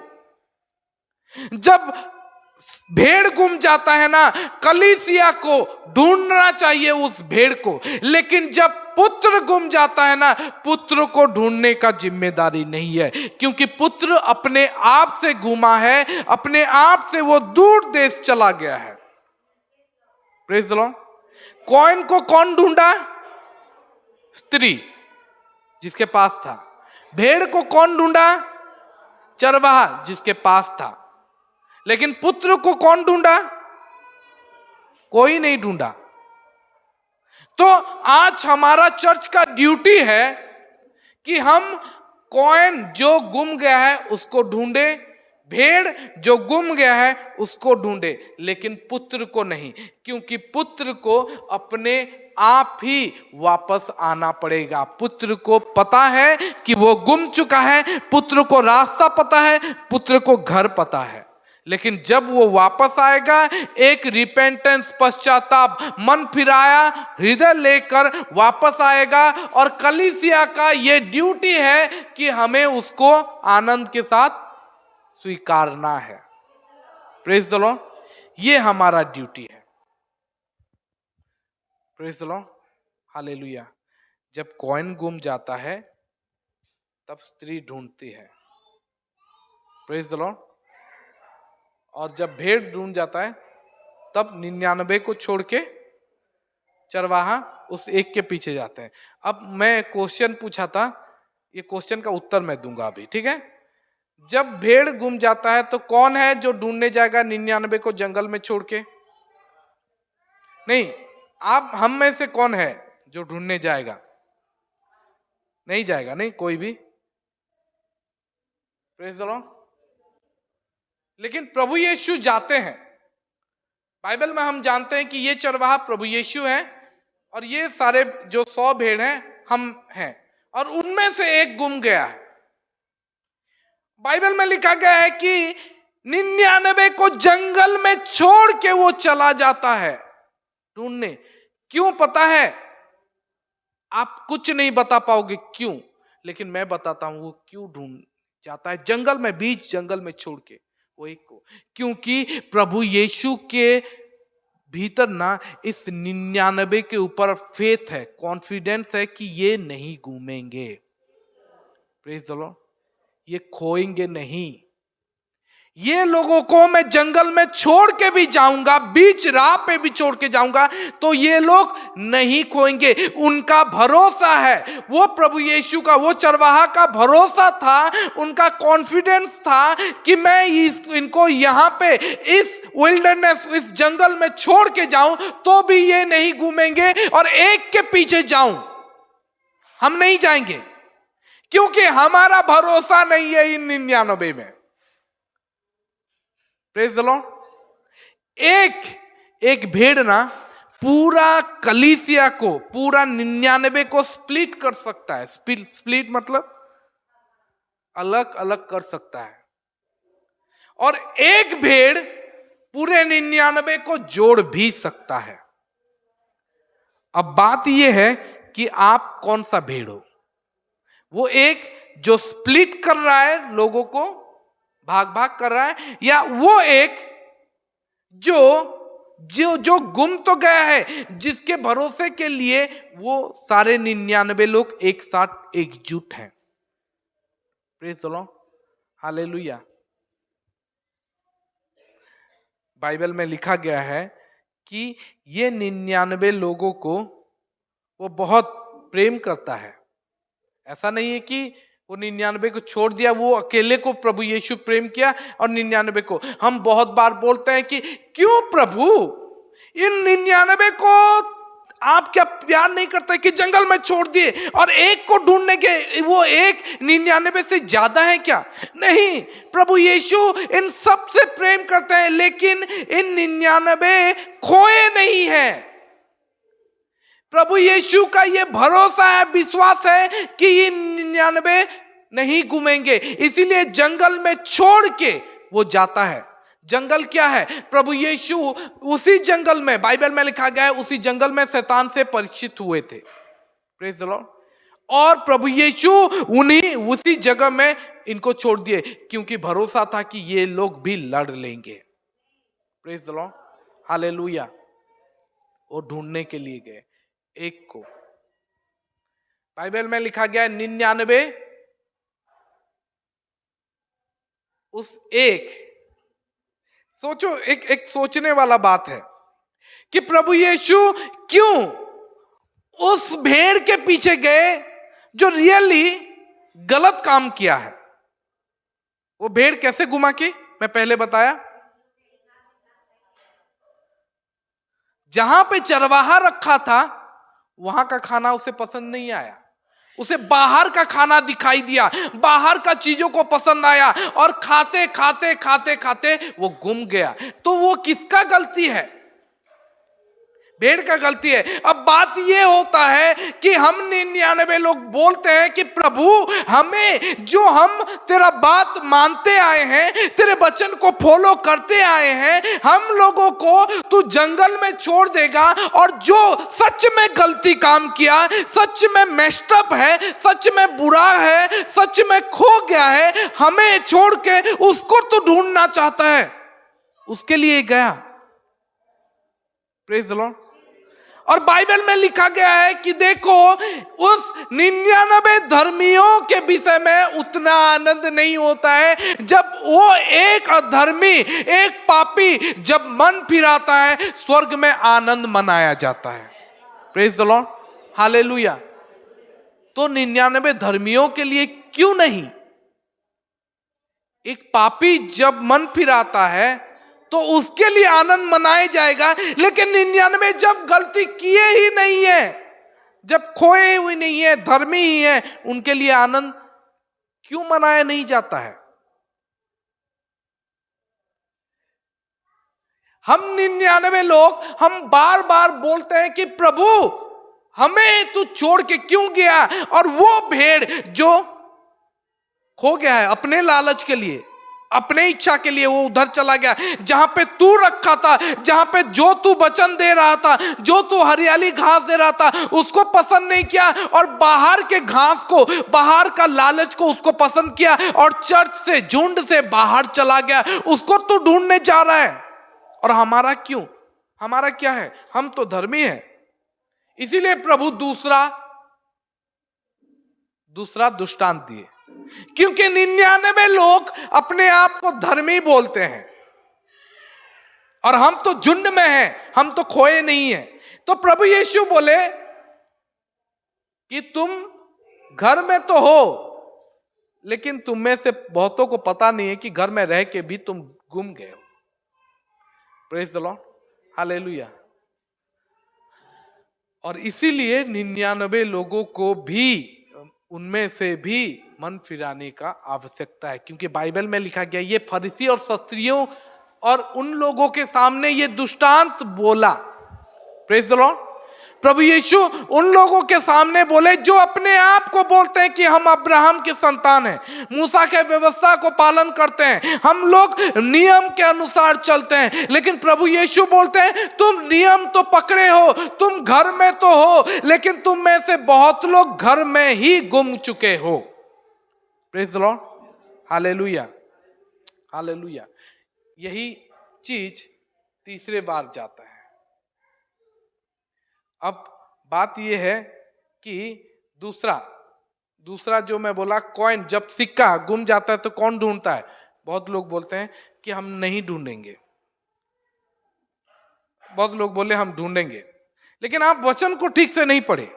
जब भेड़ गुम जाता है ना, कलीसिया को ढूंढना चाहिए उस भेड़ को। लेकिन जब पुत्र गुम जाता है ना, पुत्र को ढूंढने का जिम्मेदारी नहीं है, क्योंकि पुत्र अपने आप से गुमा है, अपने आप से वो दूर देश चला गया है। Praise the Lord. कॉइन को कौन ढूंढा? स्त्री जिसके पास था। भेड़ को कौन ढूंढा? चरवाहा जिसके पास था। लेकिन पुत्र को कौन ढूंढा? कोई नहीं ढूंढा। तो आज हमारा चर्च का ड्यूटी है कि हम कॉइन जो गुम गया है उसको ढूंढे, भेड़ जो गुम गया है उसको ढूंढे, लेकिन पुत्र को नहीं। क्योंकि पुत्र को अपने आप ही वापस आना पड़ेगा। पुत्र को पता है कि वो गुम चुका है, पुत्र को रास्ता पता है, पुत्र को घर पता है। लेकिन जब वो वापस आएगा, एक रिपेंटेंस, पश्चाताप, मन फिराया हृदय लेकर वापस आएगा। और कलीसिया का ये ड्यूटी है कि हमें उसको आनंद के साथ स्वीकारना है। प्रेज द लॉर्ड, ये हमारा ड्यूटी है। Praise the Lord, hallelujah. जब कॉइन गुम जाता है तब स्त्री ढूंढती है। Praise the Lord. और जब भेड़ ढूंढ जाता है तब 99 को छोड़ के चरवाहा उस एक के पीछे जाते हैं। अब मैं क्वेश्चन पूछा था, ये क्वेश्चन का उत्तर मैं दूंगा अभी, ठीक है। जब भेड़ गुम जाता है तो कौन है जो ढूंढने जाएगा 99 को जंगल में छोड़ के? नहीं, आप हम में से कौन है जो ढूंढने जाएगा? नहीं जाएगा, नहीं कोई भी। Praise the Lord. लेकिन प्रभु यीशु जाते हैं। बाइबल में हम जानते हैं कि ये चरवाहा प्रभु यीशु हैं और ये सारे जो 100 भेड़ हैं हम हैं, और उनमें से एक गुम गया है। बाइबल में लिखा गया है कि 99 को जंगल में छोड़ के वो चला जाता है ढूंढने। क्यों पता है? आप कुछ नहीं बता पाओगे क्यों, लेकिन मैं बताता हूं वो क्यों ढूंढ जाता है जंगल में, बीच जंगल में छोड़ के वो एक को। क्योंकि प्रभु यीशु के भीतर ना इस 99 के ऊपर फेथ है, कॉन्फिडेंस है कि ये नहीं घूमेंगे। प्रेज द लॉर्ड, ये खोएंगे नहीं। ये लोगों को मैं जंगल में छोड़ के भी जाऊंगा, बीच राह पे भी छोड़ के जाऊंगा, तो ये लोग नहीं खोएंगे। उनका भरोसा है, वो प्रभु यीशु का, वो चरवाहा का भरोसा था, उनका कॉन्फिडेंस था कि मैं इनको यहां पे इस विल्डरनेस, इस जंगल में छोड़ के जाऊं तो भी ये नहीं घूमेंगे, और एक के पीछे जाऊं हम नहीं जाएंगे, क्योंकि हमारा भरोसा नहीं है इन 99 में। Praise the Lord. एक भेड़ ना पूरा कलीसिया को, पूरा 99 को स्प्लिट कर सकता है। स्प्लिट मतलब अलग अलग कर सकता है, और एक भेड़ पूरे 99 को जोड़ भी सकता है। अब बात यह है कि आप कौन सा भेड़ हो। वो एक जो स्प्लिट कर रहा है, लोगों को भाग भाग कर रहा है, या वो एक जो गुम तो गया है, जिसके भरोसे के लिए वो सारे 99 लोग एक साथ एकजुट हैं। Praise the Lord, hallelujah. Bible में लिखा गया है कि ये 99 लोगों को वो बहुत प्रेम करता है। ऐसा नहीं है कि वो 99 को छोड़ दिया, वो अकेले को प्रभु यीशु प्रेम किया और 99 को। हम बहुत बार बोलते हैं कि क्यों प्रभु इन 99 को आप क्या प्यार नहीं करते कि जंगल में छोड़ दिए, और एक को ढूंढने के वो एक 99 से ज्यादा है क्या? नहीं, प्रभु यीशु इन सब से प्रेम करते हैं, लेकिन इन 99 खोए नहीं है। प्रभु यीशु का ये भरोसा है, विश्वास है कि ये 99 नहीं घूमेंगे, इसीलिए जंगल में छोड़ के वो जाता है। जंगल क्या है? प्रभु यीशु उसी जंगल में, बाइबल में लिखा गया है, उसी जंगल में शैतान से परिचित हुए थे। Praise the Lord. और प्रभु यीशु उसी जगह में इनको छोड़ दिए, क्योंकि भरोसा था कि ये लोग भी लड़ लेंगे। Praise the Lord, hallelujah. वो ढूंढने के लिए गए एक को। बाइबल में लिखा गया है 99 उस एक। सोचो, एक सोचने वाला बात है कि प्रभु यीशु क्यों उस भेड़ के पीछे गए जो रियली गलत काम किया है। वो भेड़ कैसे घुमा के, मैं पहले बताया, जहां पे चरवाहा रखा था वहां का खाना उसे पसंद नहीं आया, उसे बाहर का खाना दिखाई दिया, बाहर का चीजों को पसंद आया, और खाते खाते खाते खाते वो गुम गया। तो वो किसका गलती है? भेड़ का गलती है। अब बात ये होता है कि हम 99 लोग बोलते हैं कि प्रभु हमें, जो हम तेरा बात मानते आए हैं, तेरे वचन को फॉलो करते आए हैं, हम लोगों को तू जंगल में छोड़ देगा, और जो सच में गलती काम किया, सच में मेस्टअप है, सच में बुरा है, सच में खो गया है, हमें छोड़ के उसको तू ढूंढना चाहता है, उसके लिए गया। Praise the Lord. और बाइबल में लिखा गया है कि देखो, उस 99 धर्मियों के विषय में उतना आनंद नहीं होता है जब वो एक अधर्मी, एक पापी जब मन फिराता है, स्वर्ग में आनंद मनाया जाता है। Praise the Lord, hallelujah. तो 99 धर्मियों के लिए क्यों नहीं? एक पापी जब मन फिराता है तो उसके लिए आनंद मनाया जाएगा, लेकिन 99 जब गलती किए ही नहीं है, जब खोए हुए नहीं है, धर्मी ही है, उनके लिए आनंद क्यों मनाया नहीं जाता है? हम 99 लोग हम बार बार बोलते हैं कि प्रभु हमें तू छोड़ के क्यों गया, और वो भेड़ जो खो गया है अपने लालच के लिए, अपने इच्छा के लिए, वो उधर चला गया जहां पे तू रखा था, जहां पे जो तू वचन दे रहा था, जो तू हरियाली घास दे रहा था, उसको पसंद नहीं किया, और बाहर के घास को, बाहर का लालच को उसको पसंद किया, और चर्च से, झुंड से बाहर चला गया। उसको तू ढूंढने जा रहा है। और हमारा क्यों? हमारा क्या है? हम तो धर्मी हैं। इसीलिए प्रभु दूसरा दृष्टांत दिए, क्योंकि 99 लोग अपने आप को धर्मी बोलते हैं, और हम तो झुंड में हैं, हम तो खोए नहीं हैं। तो प्रभु यीशु बोले कि तुम घर में तो हो, लेकिन तुम में से बहुतों को पता नहीं है कि घर में रह के भी तुम गुम गए हो। Praise the Lord, hallelujah. और इसीलिए 99 लोगों को भी उनमें से भी मन फिराने का आवश्यकता है, क्योंकि बाइबल में लिखा गया ये फरीसी और शास्त्रियों और उन लोगों के सामने ये दुष्टांत बोला। Praise the lord. प्रभु यीशु उन लोगों के सामने बोले जो अपने आप को बोलते हैं कि हम अब्राहम के संतान हैं, मूसा के व्यवस्था को पालन करते हैं, हम लोग नियम के अनुसार चलते हैं, लेकिन प्रभु यीशु बोलते हैं तुम नियम तो पकड़े हो, तुम घर में तो हो, लेकिन तुम में से बहुत लोग घर में ही गुम चुके हो। Praise the Lord. Hallelujah, hallelujah. यही चीज तीसरे बार जाता है। अब बात यह है कि दूसरा जो मैं बोला, कॉइन, जब सिक्का गुम जाता है तो कौन ढूंढता है? बहुत लोग बोलते हैं कि हम नहीं ढूंढेंगे, बहुत लोग बोले हम ढूंढेंगे, लेकिन आप वचन को ठीक से नहीं पढ़े।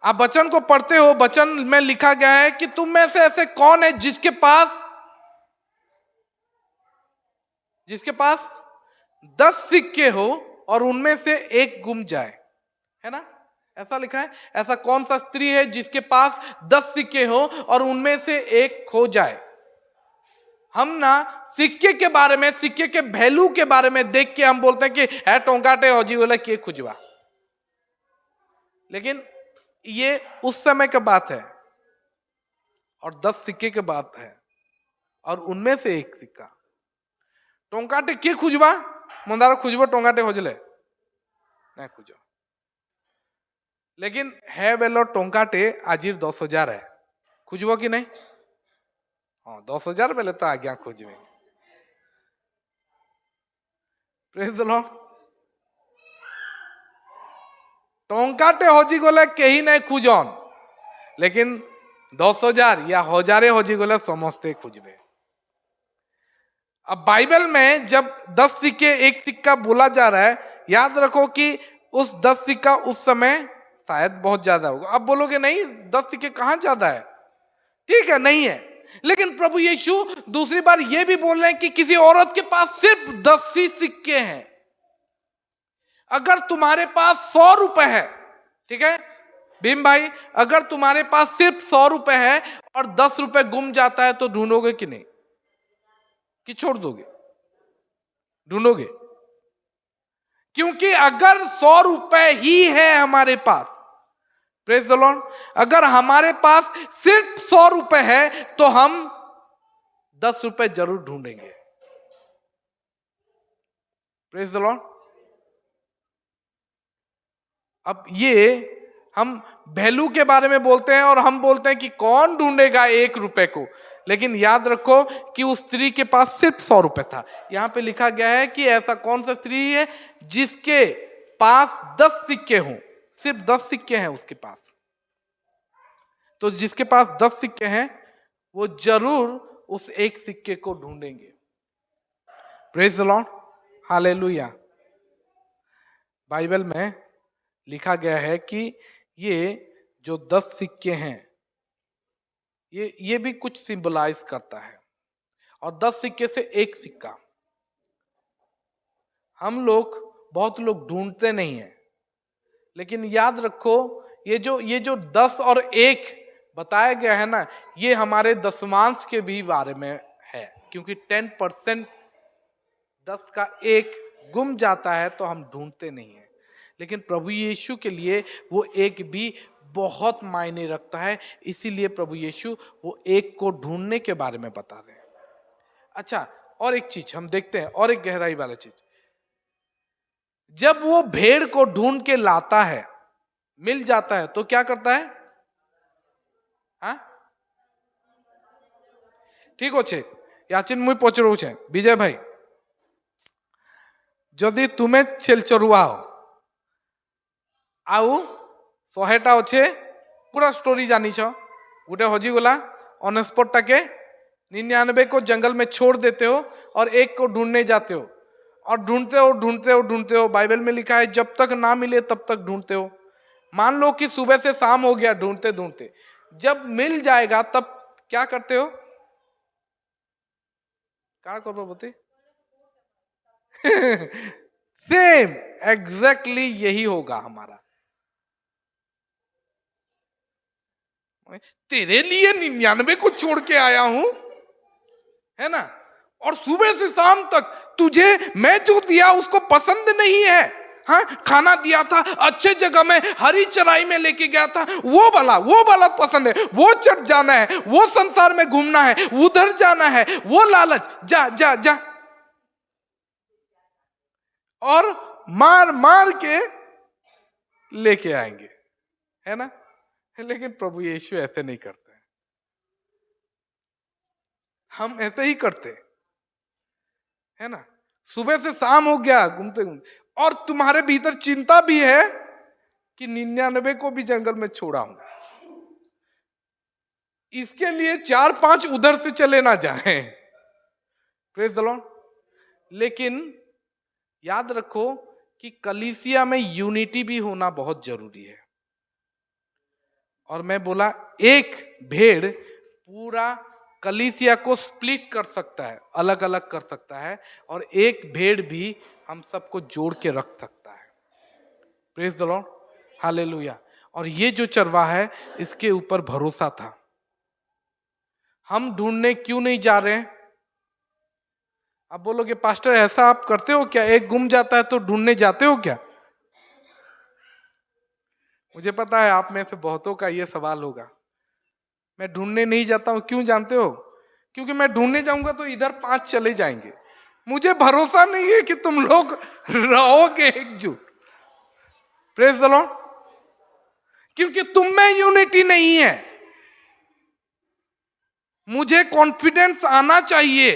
आप वचन को पढ़ते हो, वचन में लिखा गया है कि तुम में से ऐसे कौन है जिसके पास 10 सिक्के हो और उनमें से एक गुम जाए, है ना? ऐसा लिखा है। ऐसा कौन सा स्त्री है जिसके पास 10 सिक्के हो और उनमें से एक खो जाए? हम ना सिक्के के बारे में, सिक्के के वैल्यू के बारे में देख के हम बोलते हैं कि है टोंकाटे होजी बोला के खुजवा, लेकिन ये उस समय की बात है और 10 सिक्के की बात है और उनमें से एक सिक्का। टोंकाटे के खुजवा मंदारा खुजबो टोंकाटे होजले नहीं खुजो, लेकिन है बेलो टोंकाटे आजिर 10,000 है, खुजबो कि नहीं? हाँ 10,000 बेले तो आज्ञा खुजबे। Praise the lord. टोंकाटे होजी गोले कहीं नहीं खुजन, लेकिन 10,000 या 1,000 होजी गोले समझते खुजबे। अब बाइबल में जब 10 सिक्के एक सिक्का बोला जा रहा है, याद रखो कि उस 10 सिक्का उस समय शायद बहुत ज्यादा होगा। अब बोलोगे नहीं 10 सिक्के कहां ज्यादा है, ठीक है नहीं है, लेकिन प्रभु यीशु दूसरी बार यह भी बोल रहे हैं कि किसी औरत के पास सिर्फ 10 ही सिक्के हैं। अगर तुम्हारे पास 100 रुपए है, ठीक है भीम भाई, अगर तुम्हारे पास सिर्फ 100 रुपए है और 10 रुपए गुम जाता है तो ढूंढोगे कि नहीं, कि छोड़ दोगे? ढूंढोगे, क्योंकि अगर 100 रुपए ही है हमारे पास, प्रेज द लॉर्ड, अगर हमारे पास सिर्फ 100 रुपए है तो हम 10 रुपए जरूर ढूंढेंगे। Praise the Lord. अब ये हम वैल्यू के बारे में बोलते हैं और हम बोलते हैं कि कौन ढूंढेगा 1 रुपए को, लेकिन याद रखो कि उस स्त्री के पास सिर्फ 100 रुपए था। यहां पे लिखा गया है कि ऐसा कौन सा स्त्री है जिसके पास 10 सिक्के हों, सिर्फ 10 सिक्के हैं उसके पास। तो जिसके पास 10 सिक्के हैं वो जरूर उस एक सिक्के को ढूंढेंगे। Praise the Lord, hallelujah. Bible में लिखा गया है कि ये जो 10 सिक्के हैं ये भी कुछ सिंबलाइज करता है, और 10 सिक्के से एक सिक्का। हम लोग बहुत लोग ढूंढते नहीं हैं, लेकिन याद रखो ये जो 10 और 1 बताया गया है ना, ये हमारे दशमांश के भी बारे में है, क्योंकि 10% 10 का 1 गुम जाता है तो हम ढूंढते नहीं हैं, लेकिन प्रभु यीशु के लिए वो एक भी बहुत मायने रखता है, इसीलिए प्रभु यीशु वो एक को ढूंढने के बारे में बता रहे हैं। अच्छा, और एक चीज हम देखते हैं, और एक गहराई वाला चीज, जब वो भेड़ को ढूंढ के लाता है, मिल जाता है, तो क्या करता है? हाँ ठीक अच्छे, याचिन मुई पचरू छे विजय भाई, जदि तुम्हें छेलचरुआ हो आउ 100टा अच्छे पूरा स्टोरी जानी छो, गोटे हजिगला ऑनस्पॉट टाके 99 को जंगल में छोड़ देते हो और एक को ढूंढने जाते हो, और ढूंढते हो। बाइबल में लिखा है जब तक ना मिले तब तक ढूंढते हो। मान लो कि सुबह से शाम हो गया ढूंढते, जब मिल जाएगा तब क्या करते हो? क्या करो बोते? सेम एग्जैक्टली यही होगा हमारा। तेरे लिए 99 को छोड़ के आया हूं, है ना, और सुबह से शाम तक तुझे मैं जो दिया उसको पसंद नहीं है। हाँ, खाना दिया था अच्छे जगह में, हरी चराई में लेके गया था, वो वाला पसंद है, वो चढ़ जाना है, वो संसार में घूमना है, उधर जाना है, वो लालच, जा जा जा, और मार मार के लेके आएंगे, है ना। लेकिन प्रभु यीशु ऐसे नहीं करते, हम ऐसे ही करते, है ना। सुबह से शाम हो गया घूमते घूमते, और तुम्हारे भीतर चिंता भी है कि 99 को भी जंगल में छोड़ा हूं, इसके लिए 4-5 उधर से चले ना जाएं। Praise the Lord. लेकिन याद रखो कि कलीसिया में यूनिटी भी होना बहुत जरूरी है। और मैं बोला, एक भेड़ पूरा कलीसिया को स्प्लिट कर सकता है, अलग अलग कर सकता है, और एक भेड़ भी हम सबको जोड़ के रख सकता है। Praise the Lord, hallelujah. और ये जो चरवाहा है, इसके ऊपर भरोसा था। हम ढूंढने क्यों नहीं जा रहे हैं? आप बोलोगे पास्टर ऐसा आप करते हो क्या, एक गुम जाता है तो ढूंढने जाते हो क्या? मुझे पता है आप में से बहुतों का ये सवाल होगा। मैं ढूंढने नहीं जाता हूं, क्यों जानते हो? क्योंकि मैं ढूंढने जाऊंगा तो इधर 5 चले जाएंगे, मुझे भरोसा नहीं है कि तुम लोग रहोगे एकजुट। Praise the Lord. क्योंकि तुम में यूनिटी नहीं है। मुझे कॉन्फिडेंस आना चाहिए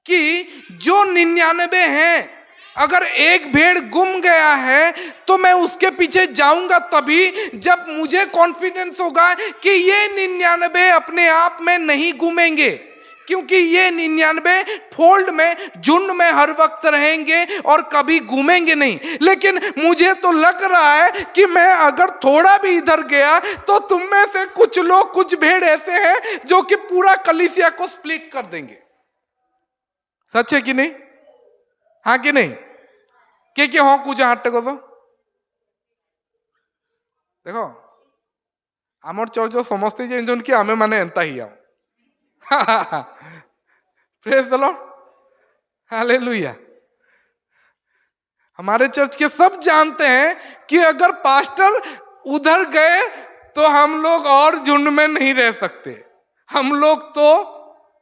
कि जो 99 हैं, अगर एक भेड़ गुम गया है तो मैं उसके पीछे जाऊंगा तभी जब मुझे कॉन्फिडेंस होगा कि ये 99 अपने आप में नहीं घूमेंगे, क्योंकि ये 99 फोल्ड में, झुंड में हर वक्त रहेंगे और कभी घूमेंगे नहीं। लेकिन मुझे तो लग रहा है कि मैं अगर थोड़ा भी इधर गया तो तुम में से कुछ लोग, कुछ भेड़ ऐसे हैं जो कि पूरा कलीसिया को स्प्लिट कर देंगे। सच है कि नहीं? हाँ कि नहीं? के हो कुछ हाथ टेको तो देखो, आमर चर्च समस्ते जानछन कि आमे माने एंता ही आम। Praise the Lord, hallelujah. हमारे चर्च के सब जानते हैं कि अगर पास्टर उधर गए तो हम लोग और झुंड में नहीं रह सकते, हम लोग तो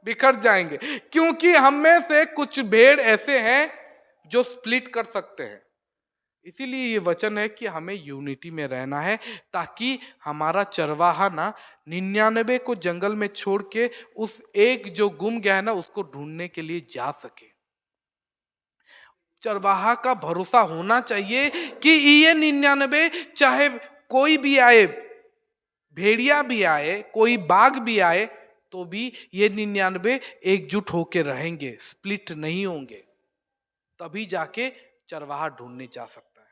बिखर जाएंगे, क्योंकि हम में से कुछ भेड़ ऐसे हैं जो स्प्लिट कर सकते हैं। इसीलिए ये वचन है कि हमें यूनिटी में रहना है, ताकि हमारा चरवाहा ना 99 को जंगल में छोड़ के उस एक जो गुम गया है ना उसको ढूंढने के लिए जा सके। चरवाहा का भरोसा होना चाहिए कि ये 99 चाहे कोई भी आए, भेड़िया भी आए, कोई बाघ भी आए, तो भी ये 99 एकजुट होके रहेंगे, स्प्लिट नहीं होंगे। तभी जाके चरवाहा ढूंढने जा सकता है।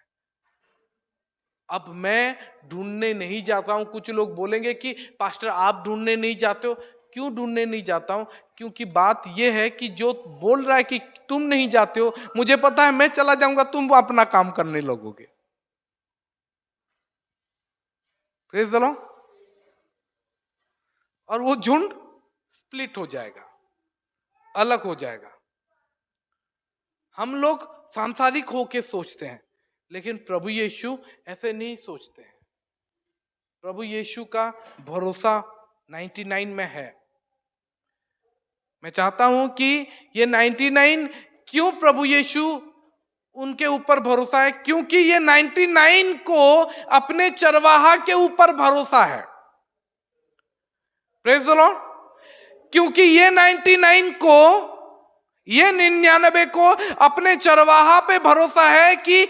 अब मैं ढूंढने नहीं जाता हूं। कुछ लोग बोलेंगे कि पास्टर आप ढूंढने नहीं जाते हो। क्यों ढूंढने नहीं जाता हूं? क्योंकि बात यह है कि जो बोल रहा है कि तुम नहीं जाते हो, मुझे पता है मैं चला जाऊंगा, तुम अपना काम करने लगोगे। Praise the Lord. और वो झुंड स्प्लिट हो जाएगा, अलग हो जाएगा। हम लोग सांसारिक होके सोचते हैं, लेकिन प्रभु यीशु ऐसे नहीं सोचते हैं। प्रभु यीशु का भरोसा 99 में है। मैं चाहता हूं कि ये 99 क्यों प्रभु यीशु उनके ऊपर भरोसा है? क्योंकि ये 99 को अपने चरवाहा के ऊपर भरोसा है। Praise the Lord. क्योंकि ये 99 को, ये 99 को अपने चरवाहा पे भरोसा है कि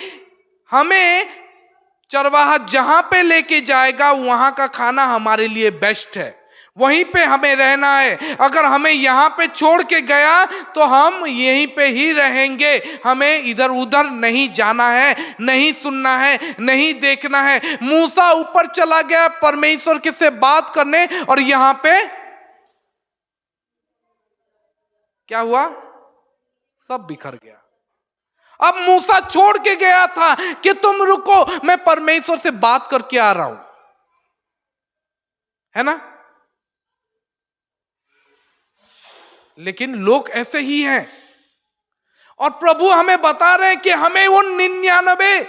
हमें चरवाहा जहां पे लेके जाएगा वहां का खाना हमारे लिए बेस्ट है, वहीं पे हमें रहना है। अगर हमें यहां पे छोड़ के गया तो हम यहीं पे ही रहेंगे, हमें इधर उधर नहीं जाना है, नहीं सुनना है, नहीं देखना है। मूसा ऊपर चला गया परमेश्वर के से बात करने, और यहां पे क्या हुआ? सब बिखर गया। अब मूसा छोड़ के गया था कि तुम रुको, मैं परमेश्वर से बात करके आ रहा हूं। है ना? लेकिन लोग ऐसे ही हैं, और प्रभु हमें बता रहे हैं कि हमें उन 99,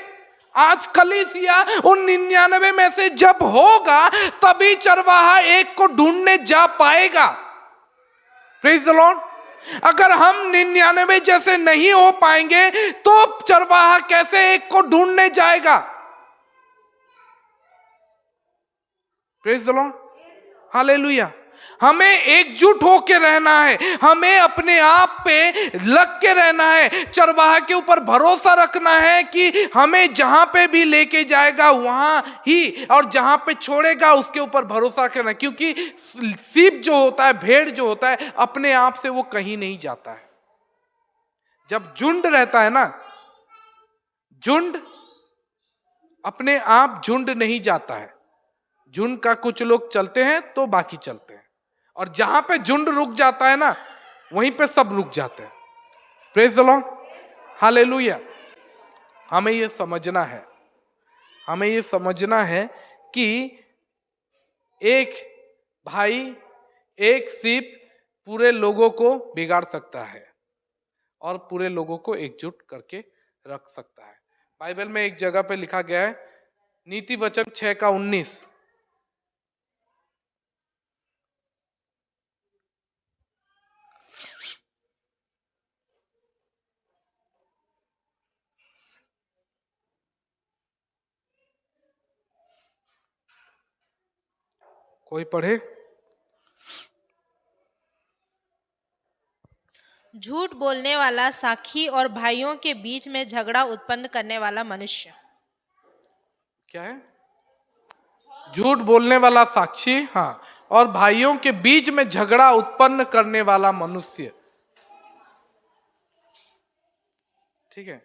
आज कलीसिया उन 99 में से जब होगा तभी चरवाहा एक को ढूंढने जा पाएगा। Praise the Lord. अगर हम 99 जैसे नहीं हो पाएंगे तो चरवाहा कैसे एक को ढूंढने जाएगा? Praise the Lord, hallelujah. हमें एकजुट होके रहना है, हमें अपने आप पे लग के रहना है, चरवाहा के ऊपर भरोसा रखना है कि हमें जहां पे भी लेके जाएगा वहां ही, और जहां पे छोड़ेगा उसके ऊपर भरोसा करना। क्योंकि सीप जो होता है, भेड़ जो होता है, अपने आप से वो कहीं नहीं जाता है। जब झुंड रहता है ना, झुंड अपने आप झुंड नहीं जाता है। झुंड का कुछ लोग चलते हैं तो बाकी चलते हैं, और जहां पे झुंड रुक जाता है ना, वहीं पे सब रुक जाते हैं। Praise the Lord, hallelujah. हमें ये समझना है, हमें ये समझना है कि एक भाई, एक सीप पूरे लोगों को बिगाड़ सकता है और पूरे लोगों को एकजुट करके रख सकता है। बाइबल में एक जगह पे लिखा गया है, नीति वचन 6:19, कोई पढ़े? झूठ बोलने वाला साखी और भाइयों के बीच में झगड़ा उत्पन्न करने वाला मनुष्य। क्या है? झूठ बोलने वाला साक्षी, हाँ, और भाइयों के बीच में झगड़ा उत्पन्न करने वाला मनुष्य। ठीक है,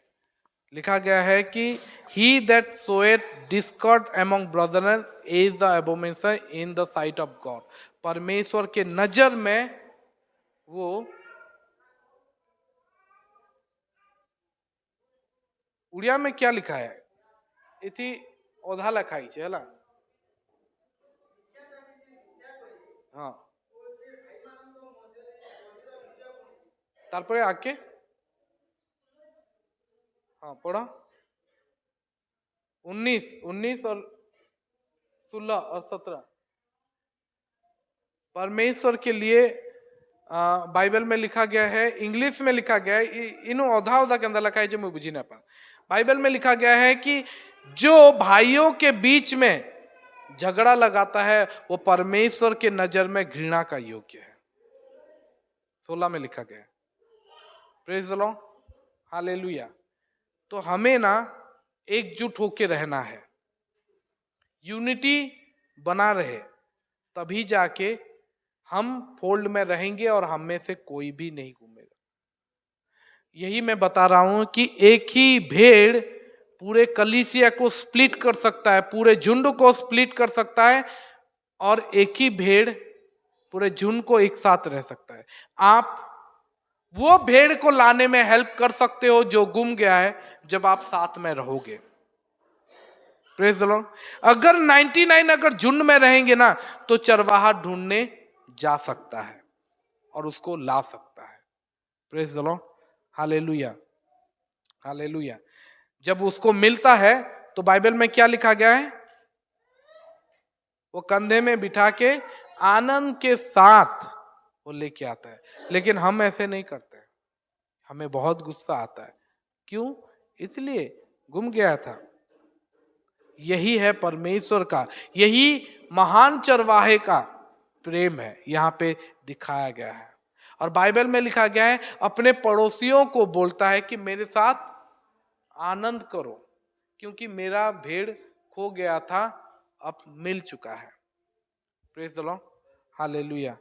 लिखा गया है कि he that soweth discord among brethren is the abomination in the sight of God। परमेश्वर के नजर में वो, उड़िया में क्या लिखा है? इति ओधा लखाई है ना? हाँ, तारपरे आके, हाँ पढ़ा, 19 और 16 और 17 परमेश्वर के लिए बाइबल में लिखा गया है, इंग्लिश में लिखा गया है, इन औधा के अंदर लिखा है जो मैं बुझी ना पा। बाइबल में लिखा गया है कि जो भाइयों के बीच में झगड़ा लगाता है वो परमेश्वर के नजर में घृणा का योग्य है। 16 में लिखा गया है। Praise the Lord, hallelujah. तो हमें ना एकजुट होके रहना है, यूनिटी बना रहे, तभी जाके हम फोल्ड में रहेंगे और हम में से कोई भी नहीं घूमेगा। यही मैं बता रहा हूं कि एक ही भेड़ पूरे कलीसिया को स्प्लिट कर सकता है, पूरे झुंड को स्प्लिट कर सकता है, और एक ही भेड़ पूरे झुंड को एक साथ रह सकता है। आप वो भेड़ को लाने में हेल्प कर सकते हो जो गुम गया है, जब आप साथ में रहोगे। Praise the Lord. अगर 99 अगर झुंड में रहेंगे ना, तो चरवाहा ढूंढने जा सकता है और उसको ला सकता है। Praise the Lord, hallelujah, hallelujah. जब उसको मिलता है तो बाइबल में क्या लिखा गया है? वो कंधे में बिठा के आनंद के साथ वो लेके आता है। लेकिन हम ऐसे नहीं करते, हमें बहुत गुस्सा आता है। क्यों? इसलिए गुम गया था। यही है परमेश्वर का, यही महान चरवाहे का प्रेम है, यहाँ पे दिखाया गया है। और बाइबल में लिखा गया है, अपने पड़ोसियों को बोलता है कि मेरे साथ आनंद करो, क्योंकि मेरा भेड़ खो गया था, अब मिल चुका है। Praise the Lord, hallelujah.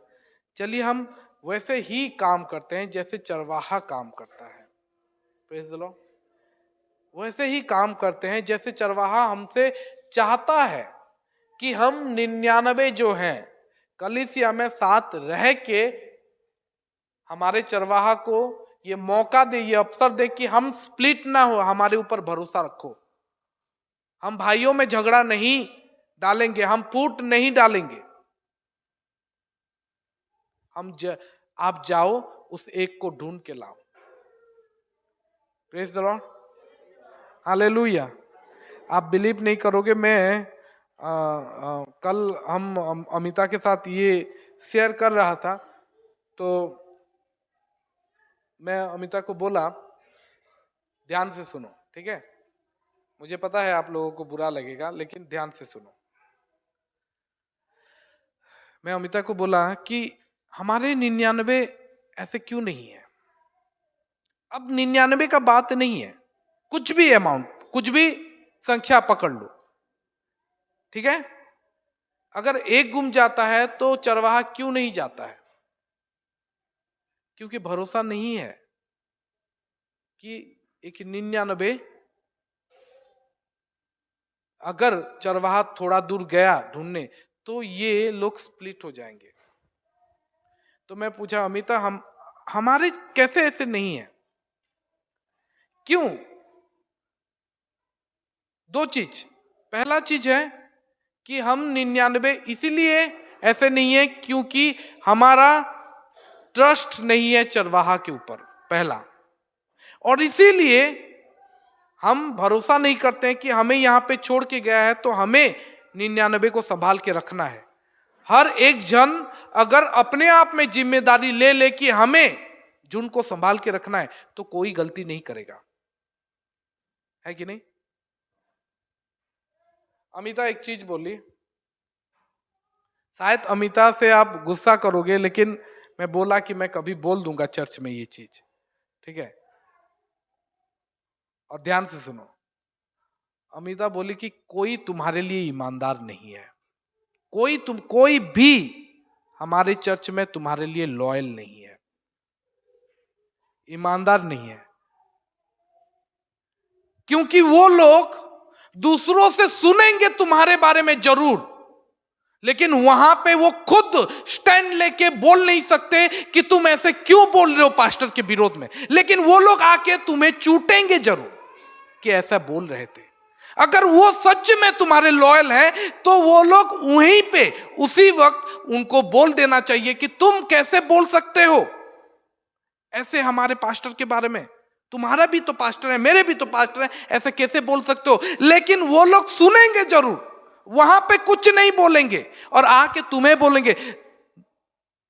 चलिए हम वैसे ही काम करते हैं जैसे चरवाहा काम करता है। प्रेज द लॉर्ड, वैसे ही काम करते हैं जैसे चरवाहा हमसे चाहता है कि हम 99 जो हैं कलीसिया में साथ रह के हमारे चरवाहा को ये मौका दे, ये अवसर दे कि हम स्प्लिट ना हो। हमारे ऊपर भरोसा रखो, हम भाइयों में झगड़ा नहीं डालेंगे, हम फूट नहीं डालेंगे। आप जाओ उस एक को ढूंढ के लाओ। Praise the Lord, hallelujah. आप बिलीव नहीं करोगे, मैं कल हम अमिता के साथ ये शेयर कर रहा था, तो मैं अमिता को बोला ध्यान से सुनो, ठीक है? मुझे पता है आप लोगों को बुरा लगेगा, लेकिन ध्यान से सुनो। मैं अमिता को बोला कि हमारे 99 ऐसे क्यों नहीं है। अब 99 का बात नहीं है, कुछ भी अमाउंट, कुछ भी संख्या पकड़ लो, ठीक है? अगर एक गुम जाता है तो चरवाहा क्यों नहीं जाता है? क्योंकि भरोसा नहीं है कि एक 99 अगर चरवाहा थोड़ा दूर गया ढूंढने तो ये लोग स्प्लिट हो जाएंगे। तो मैं पूछा अमिता, हमारे कैसे ऐसे नहीं है, क्यों? दो चीज। पहला चीज है कि हम 99 इसीलिए ऐसे नहीं है क्योंकि हमारा ट्रस्ट नहीं है चरवाहा के ऊपर, पहला। और इसीलिए हम भरोसा नहीं करते हैं कि हमें यहां पे छोड़ के गया है तो हमें 99 को संभाल के रखना है। हर एक जन अगर अपने आप में जिम्मेदारी ले ले कि हमें झुंड को संभाल के रखना है तो कोई गलती नहीं करेगा, है कि नहीं? अमिता एक चीज बोली, शायद अमिता से आप गुस्सा करोगे, लेकिन मैं बोला कि मैं कभी बोल दूंगा चर्च में ये चीज, ठीक है? और ध्यान से सुनो। अमिता बोली कि कोई तुम्हारे लिए ईमानदार नहीं है, कोई भी हमारे चर्च में तुम्हारे लिए लॉयल नहीं है, ईमानदार नहीं है। क्योंकि वो लोग दूसरों से सुनेंगे तुम्हारे बारे में जरूर, लेकिन वहां पे वो खुद स्टैंड लेके बोल नहीं सकते कि तुम ऐसे क्यों बोल रहे हो पास्टर के विरोध में। लेकिन वो लोग आके तुम्हें चूटेंगे जरूर कि ऐसा बोल रहे थे। अगर वो सच में तुम्हारे लॉयल हैं तो वो लोग वहीं पे उसी वक्त उनको बोल देना चाहिए कि तुम कैसे बोल सकते हो ऐसे हमारे पास्टर के बारे में, तुम्हारा भी तो पास्टर है, मेरे भी तो पास्टर है, ऐसे कैसे बोल सकते हो। लेकिन वो लोग सुनेंगे जरूर, वहां पे कुछ नहीं बोलेंगे और आके तुम्हें बोलेंगे,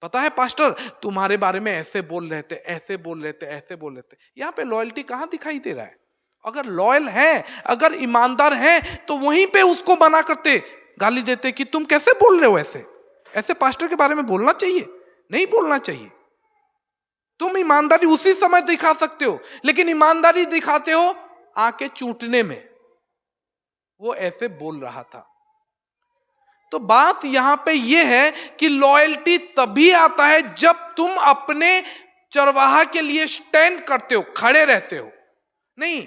पता है पास्टर तुम्हारे बारे में ऐसे बोल रहे थे, ऐसे बोल रहे थे, ऐसे बोल रहे थे। यहां पे लॉयल्टी कहां दिखाई दे रहा है? अगर लॉयल है, अगर ईमानदार है तो वहीं पे उसको मना करते, गाली देते कि तुम कैसे बोल रहे हो, ऐसे पास्टर के बारे में बोलना चाहिए, नहीं बोलना चाहिए। तुम ईमानदारी उसी समय दिखा सकते हो, लेकिन ईमानदारी दिखाते हो आके चूटने में। वो ऐसे बोल रहा था। तो बात यहां पे ये है कि लॉयल्टी तभी आता है जब तुम अपने चरवाहा के लिए स्टैंड करते हो, खड़े रहते हो। नहीं,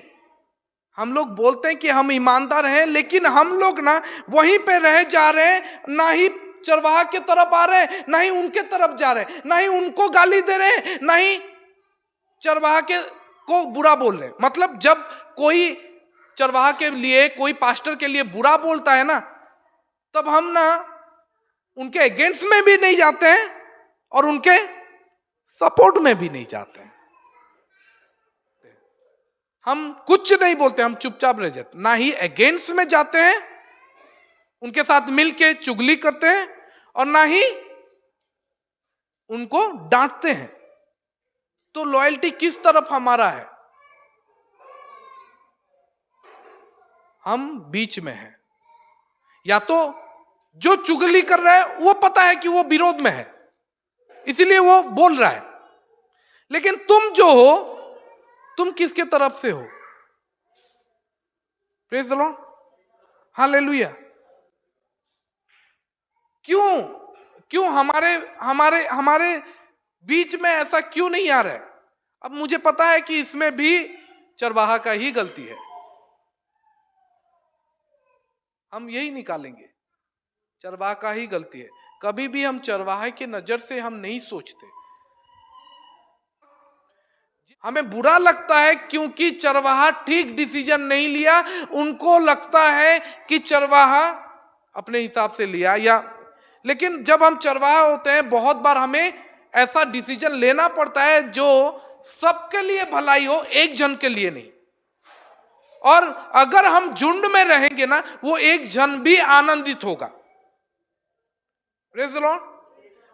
हम लोग बोलते हैं कि हम ईमानदार हैं, लेकिन हम लोग ना वहीं पे रह जा रहे हैं, ना ही चरवाहा के तरफ आ रहे हैं, ना ही उनके तरफ जा रहे हैं, ना ही उनको गाली दे रहे हैं, ना ही चरवाहा के को बुरा बोल रहे हैं। मतलब जब कोई चरवाहा के लिए, कोई पास्टर के लिए बुरा बोलता है ना, तब हम ना उनके अगेंस्ट में भी नहीं जाते हैं और उनके सपोर्ट में भी नहीं जाते हैं। हम कुछ नहीं बोलते, हम चुपचाप रह जाते, ना ही अगेंस्ट में जाते हैं, उनके साथ मिलके चुगली करते हैं, और ना ही उनको डांटते हैं। तो लॉयल्टी किस तरफ हमारा है? हम बीच में हैं। या तो जो चुगली कर रहा है वो पता है कि वो विरोध में है, इसीलिए वो बोल रहा है, लेकिन तुम जो हो, तुम किसके तरफ से हो? Praise the Lord, hallelujah. क्यों हमारे बीच में ऐसा क्यों नहीं आ रहा है? अब मुझे पता है कि इसमें भी चरवाहा का ही गलती है, हम यही निकालेंगे, चरवाहा का ही गलती है। कभी भी हम चरवाहे की नजर से हम नहीं सोचते। हमें बुरा लगता है क्योंकि चरवाहा ठीक डिसीजन नहीं लिया, उनको लगता है कि चरवाहा अपने हिसाब से लिया, या लेकिन जब हम चरवाहा होते हैं बहुत बार हमें ऐसा डिसीजन लेना पड़ता है जो सबके लिए भलाई हो, एक जन के लिए नहीं। और अगर हम झुंड में रहेंगे ना, वो एक जन भी आनंदित होगा। Praise the Lord.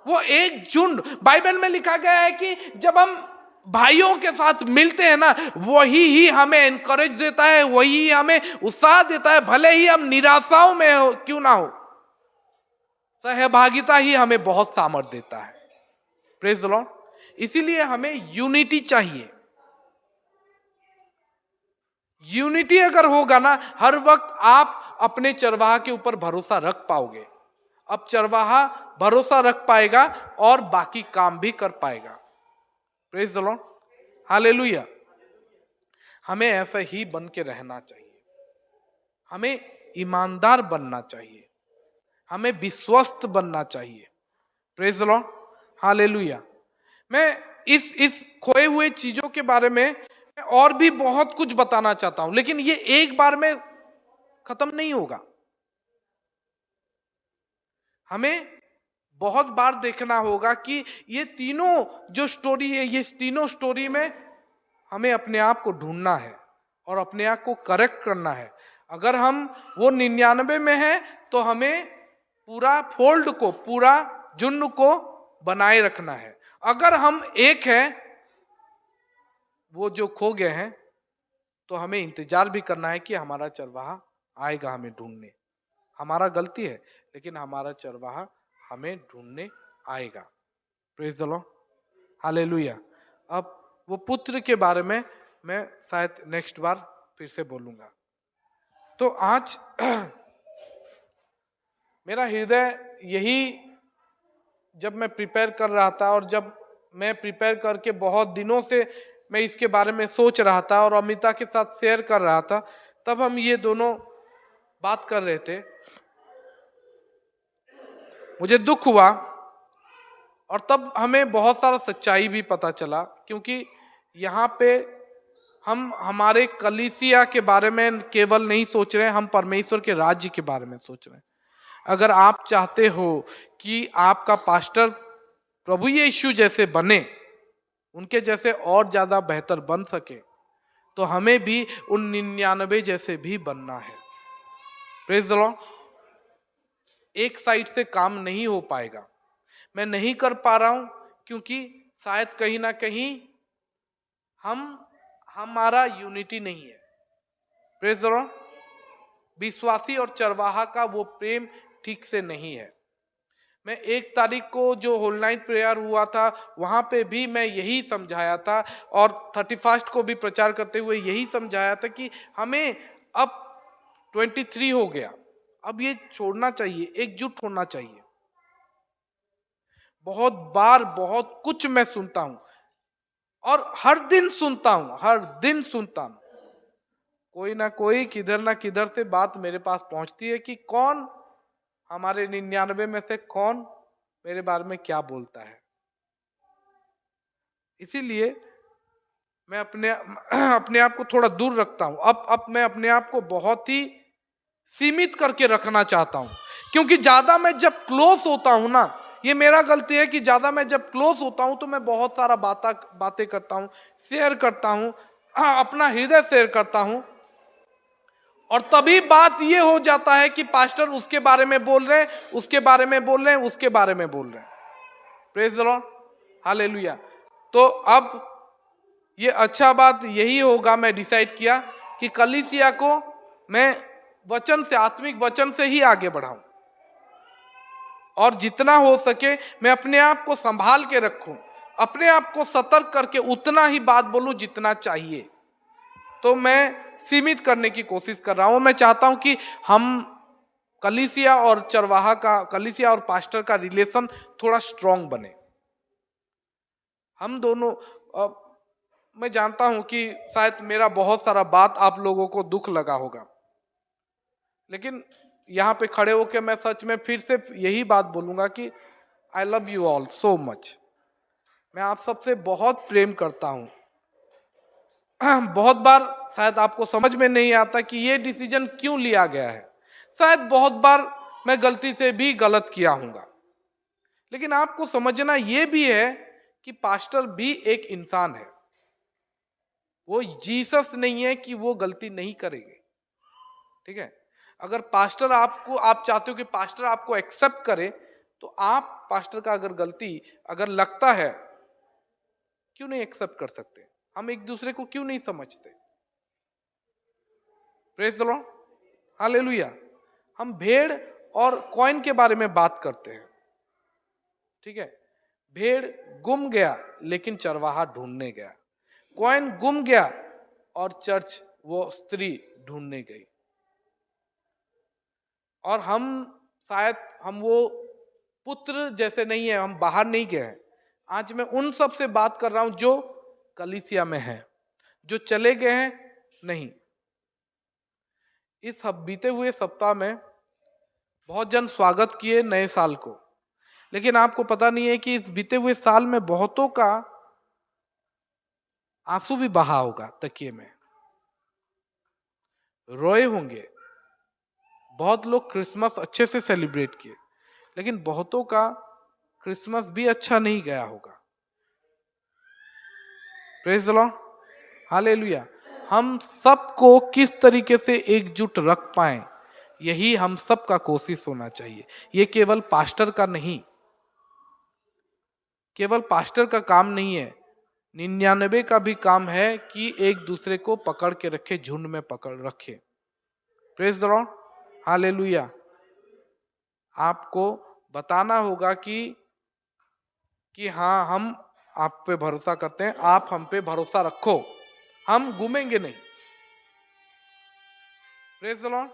वो एक झुंड, बाइबल में लिखा गया है कि जब हम भाइयों के साथ मिलते हैं ना, वही ही हमें एनकरेज देता है, वही हमें उत्साह देता है, भले ही हम निराशाओं में क्यों ना हो। सहभागिता ही हमें बहुत सामर्थ देता है। Praise the Lord. इसीलिए हमें यूनिटी चाहिए। यूनिटी अगर होगा ना, हर वक्त आप अपने चरवाहा के ऊपर भरोसा रख पाओगे। अब चरवाहा भरोसा रख पाएगा और बाकी काम भी कर पाएगा। Praise the Lord, hallelujah. हमें ऐसा ही बन के रहना चाहिए। हमें ईमानदार बनना चाहिए, हमें विश्वस्त बनना चाहिए। Praise the Lord, hallelujah. मैं इस खोए हुए चीजों के बारे में और भी बहुत कुछ बताना चाहता हूं, लेकिन ये एक बार में खत्म नहीं होगा। हमें बहुत बार देखना होगा कि ये तीनों जो स्टोरी है, ये तीनों स्टोरी में हमें अपने आप को ढूंढना है और अपने आप को करेक्ट करना है। अगर हम वो 99 में हैं तो हमें पूरा फोल्ड को, पूरा झुंड को बनाए रखना है। अगर हम एक हैं, वो जो खो गए हैं, तो हमें इंतजार भी करना है कि हमारा चरवाहा आएगा हमें ढूंढने। हमारा गलती है, लेकिन हमारा चरवाहा हमें ढूंढने आएगा। Praise the Lord, hallelujah. अब वो पुत्र के बारे में मैं शायद नेक्स्ट बार फिर से बोलूंगा। तो आज मेरा हृदय यही, जब मैं प्रिपेयर कर रहा था और जब मैं प्रिपेयर करके बहुत दिनों से मैं इसके बारे में सोच रहा था और अमिता के साथ शेयर कर रहा था, तब हम ये दोनों बात कर रहे थे। मुझे दुख हुआ और तब हमें बहुत सारा सच्चाई भी पता चला, क्योंकि यहाँ पे हम हमारे कलीसिया के बारे में केवल नहीं सोच रहे हैं, हम परमेश्वर के राज्य के बारे में सोच रहे हैं। अगर आप चाहते हो कि आपका पास्टर प्रभु यीशु जैसे बने, उनके जैसे और ज्यादा बेहतर बन सके, तो हमें भी उन 99 जैसे भी बनना है। Praise the Lord. एक साइड से काम नहीं हो पाएगा। मैं नहीं कर पा रहा हूं क्योंकि शायद कहीं ना कहीं हमारा यूनिटी नहीं है। Praise the Lord. विश्वासी और चरवाहा का वो प्रेम ठीक से नहीं है। मैं 1 तारीख को जो होल नाइट प्रेयर हुआ था, वहां पे भी मैं यही समझाया था और 31 को भी प्रचार करते हुए यही समझाया था कि हमें अब 23 हो गया, अब ये छोड़ना चाहिए, एकजुट होना चाहिए। बहुत बार बहुत कुछ मैं सुनता हूं और हर दिन सुनता हूं, कोई ना कोई किधर ना किधर से बात मेरे पास पहुंचती है कि कौन हमारे 99 में से कौन मेरे बारे में क्या बोलता है। इसीलिए मैं अपने आप को थोड़ा दूर रखता हूं। अब मैं अपने आप को बहुत ही सीमित करके रखना चाहता हूं, क्योंकि ज्यादा मैं जब क्लोज होता हूं ना, ये मेरा गलती है कि ज्यादा मैं जब क्लोज होता हूं तो मैं बहुत सारा बातें करता हूं, शेयर करता हूं, अपना हृदय शेयर करता हूं, और तभी बात ये हो जाता है कि पास्टर उसके बारे में बोल रहे हैं, उसके बारे में बोल रहे हैं, उसके बारे में बोल रहे हैं। Praise the Lord, hallelujah. तो अब ये अच्छा बात यही होगा, मैं डिसाइड किया कि कलीसिया को मैं वचन से, आत्मिक वचन से ही आगे बढ़ाऊं और जितना हो सके मैं अपने आप को संभाल के रखूं, अपने आप को सतर्क करके उतना ही बात बोलूं जितना चाहिए। तो मैं सीमित करने की कोशिश कर रहा हूं। मैं चाहता हूं कि हम कलीसिया और चरवाहा का, कलीसिया और पास्टर का रिलेशन थोड़ा स्ट्रांग बने। हम दोनों, मैं जानता हूं कि शायद मेरा बहुत सारा बात आप लोगों को दुख लगा होगा, लेकिन यहाँ पे खड़े होकर मैं सच में फिर से यही बात बोलूंगा कि I love you all so much. मैं आप सबसे बहुत प्रेम करता हूं। बहुत बार शायद आपको समझ में नहीं आता कि ये डिसीजन क्यों लिया गया है। शायद बहुत बार मैं गलती से भी गलत किया हूंगा, लेकिन आपको समझना ये भी है कि पास्टर भी एक इंसान है, वो जीसस नहीं है कि वो गलती नहीं करेंगे। ठीक है, अगर पास्टर आपको, आप चाहते हो कि पास्टर आपको एक्सेप्ट करे, तो आप पास्टर का अगर गलती अगर लगता है, क्यों नहीं एक्सेप्ट कर सकते? हम एक दूसरे को क्यों नहीं समझते? Praise the Lord, hallelujah. हम भेड़ और कॉइन के बारे में बात करते हैं। ठीक है, भेड़ गुम गया लेकिन चरवाहा ढूंढने गया, कॉइन गुम गया और चर्च वो स्त्री ढूंढने गई। और हम शायद हम वो पुत्र जैसे नहीं है, हम बाहर नहीं गए हैं। आज मैं उन सब से बात कर रहा हूं जो कलीसिया में है, जो चले गए हैं नहीं। इस बीते हुए सप्ताह में बहुत जन स्वागत किए नए साल को, लेकिन आपको पता नहीं है कि इस बीते हुए साल में बहुतों का आंसू भी बहा होगा, तकिए में रोए होंगे। बहुत लोग क्रिसमस अच्छे से सेलिब्रेट किए, लेकिन बहुतों का क्रिसमस भी अच्छा नहीं गया होगा। Praise the Lord, hallelujah. हम सबको किस तरीके से एकजुट रख पाएं, यही हम सब का कोशिश होना चाहिए। ये केवल पास्टर का नहीं, केवल पास्टर का काम नहीं है, 99 का भी काम है कि एक दूसरे को पकड़ के रखे, झुंड में पकड़ रखे। Praise the Lord, hallelujah. आपको बताना होगा कि हाँ, हम आप पे भरोसा करते हैं, आप हम पे भरोसा रखो, हम घूमेंगे नहीं। Praise the Lord.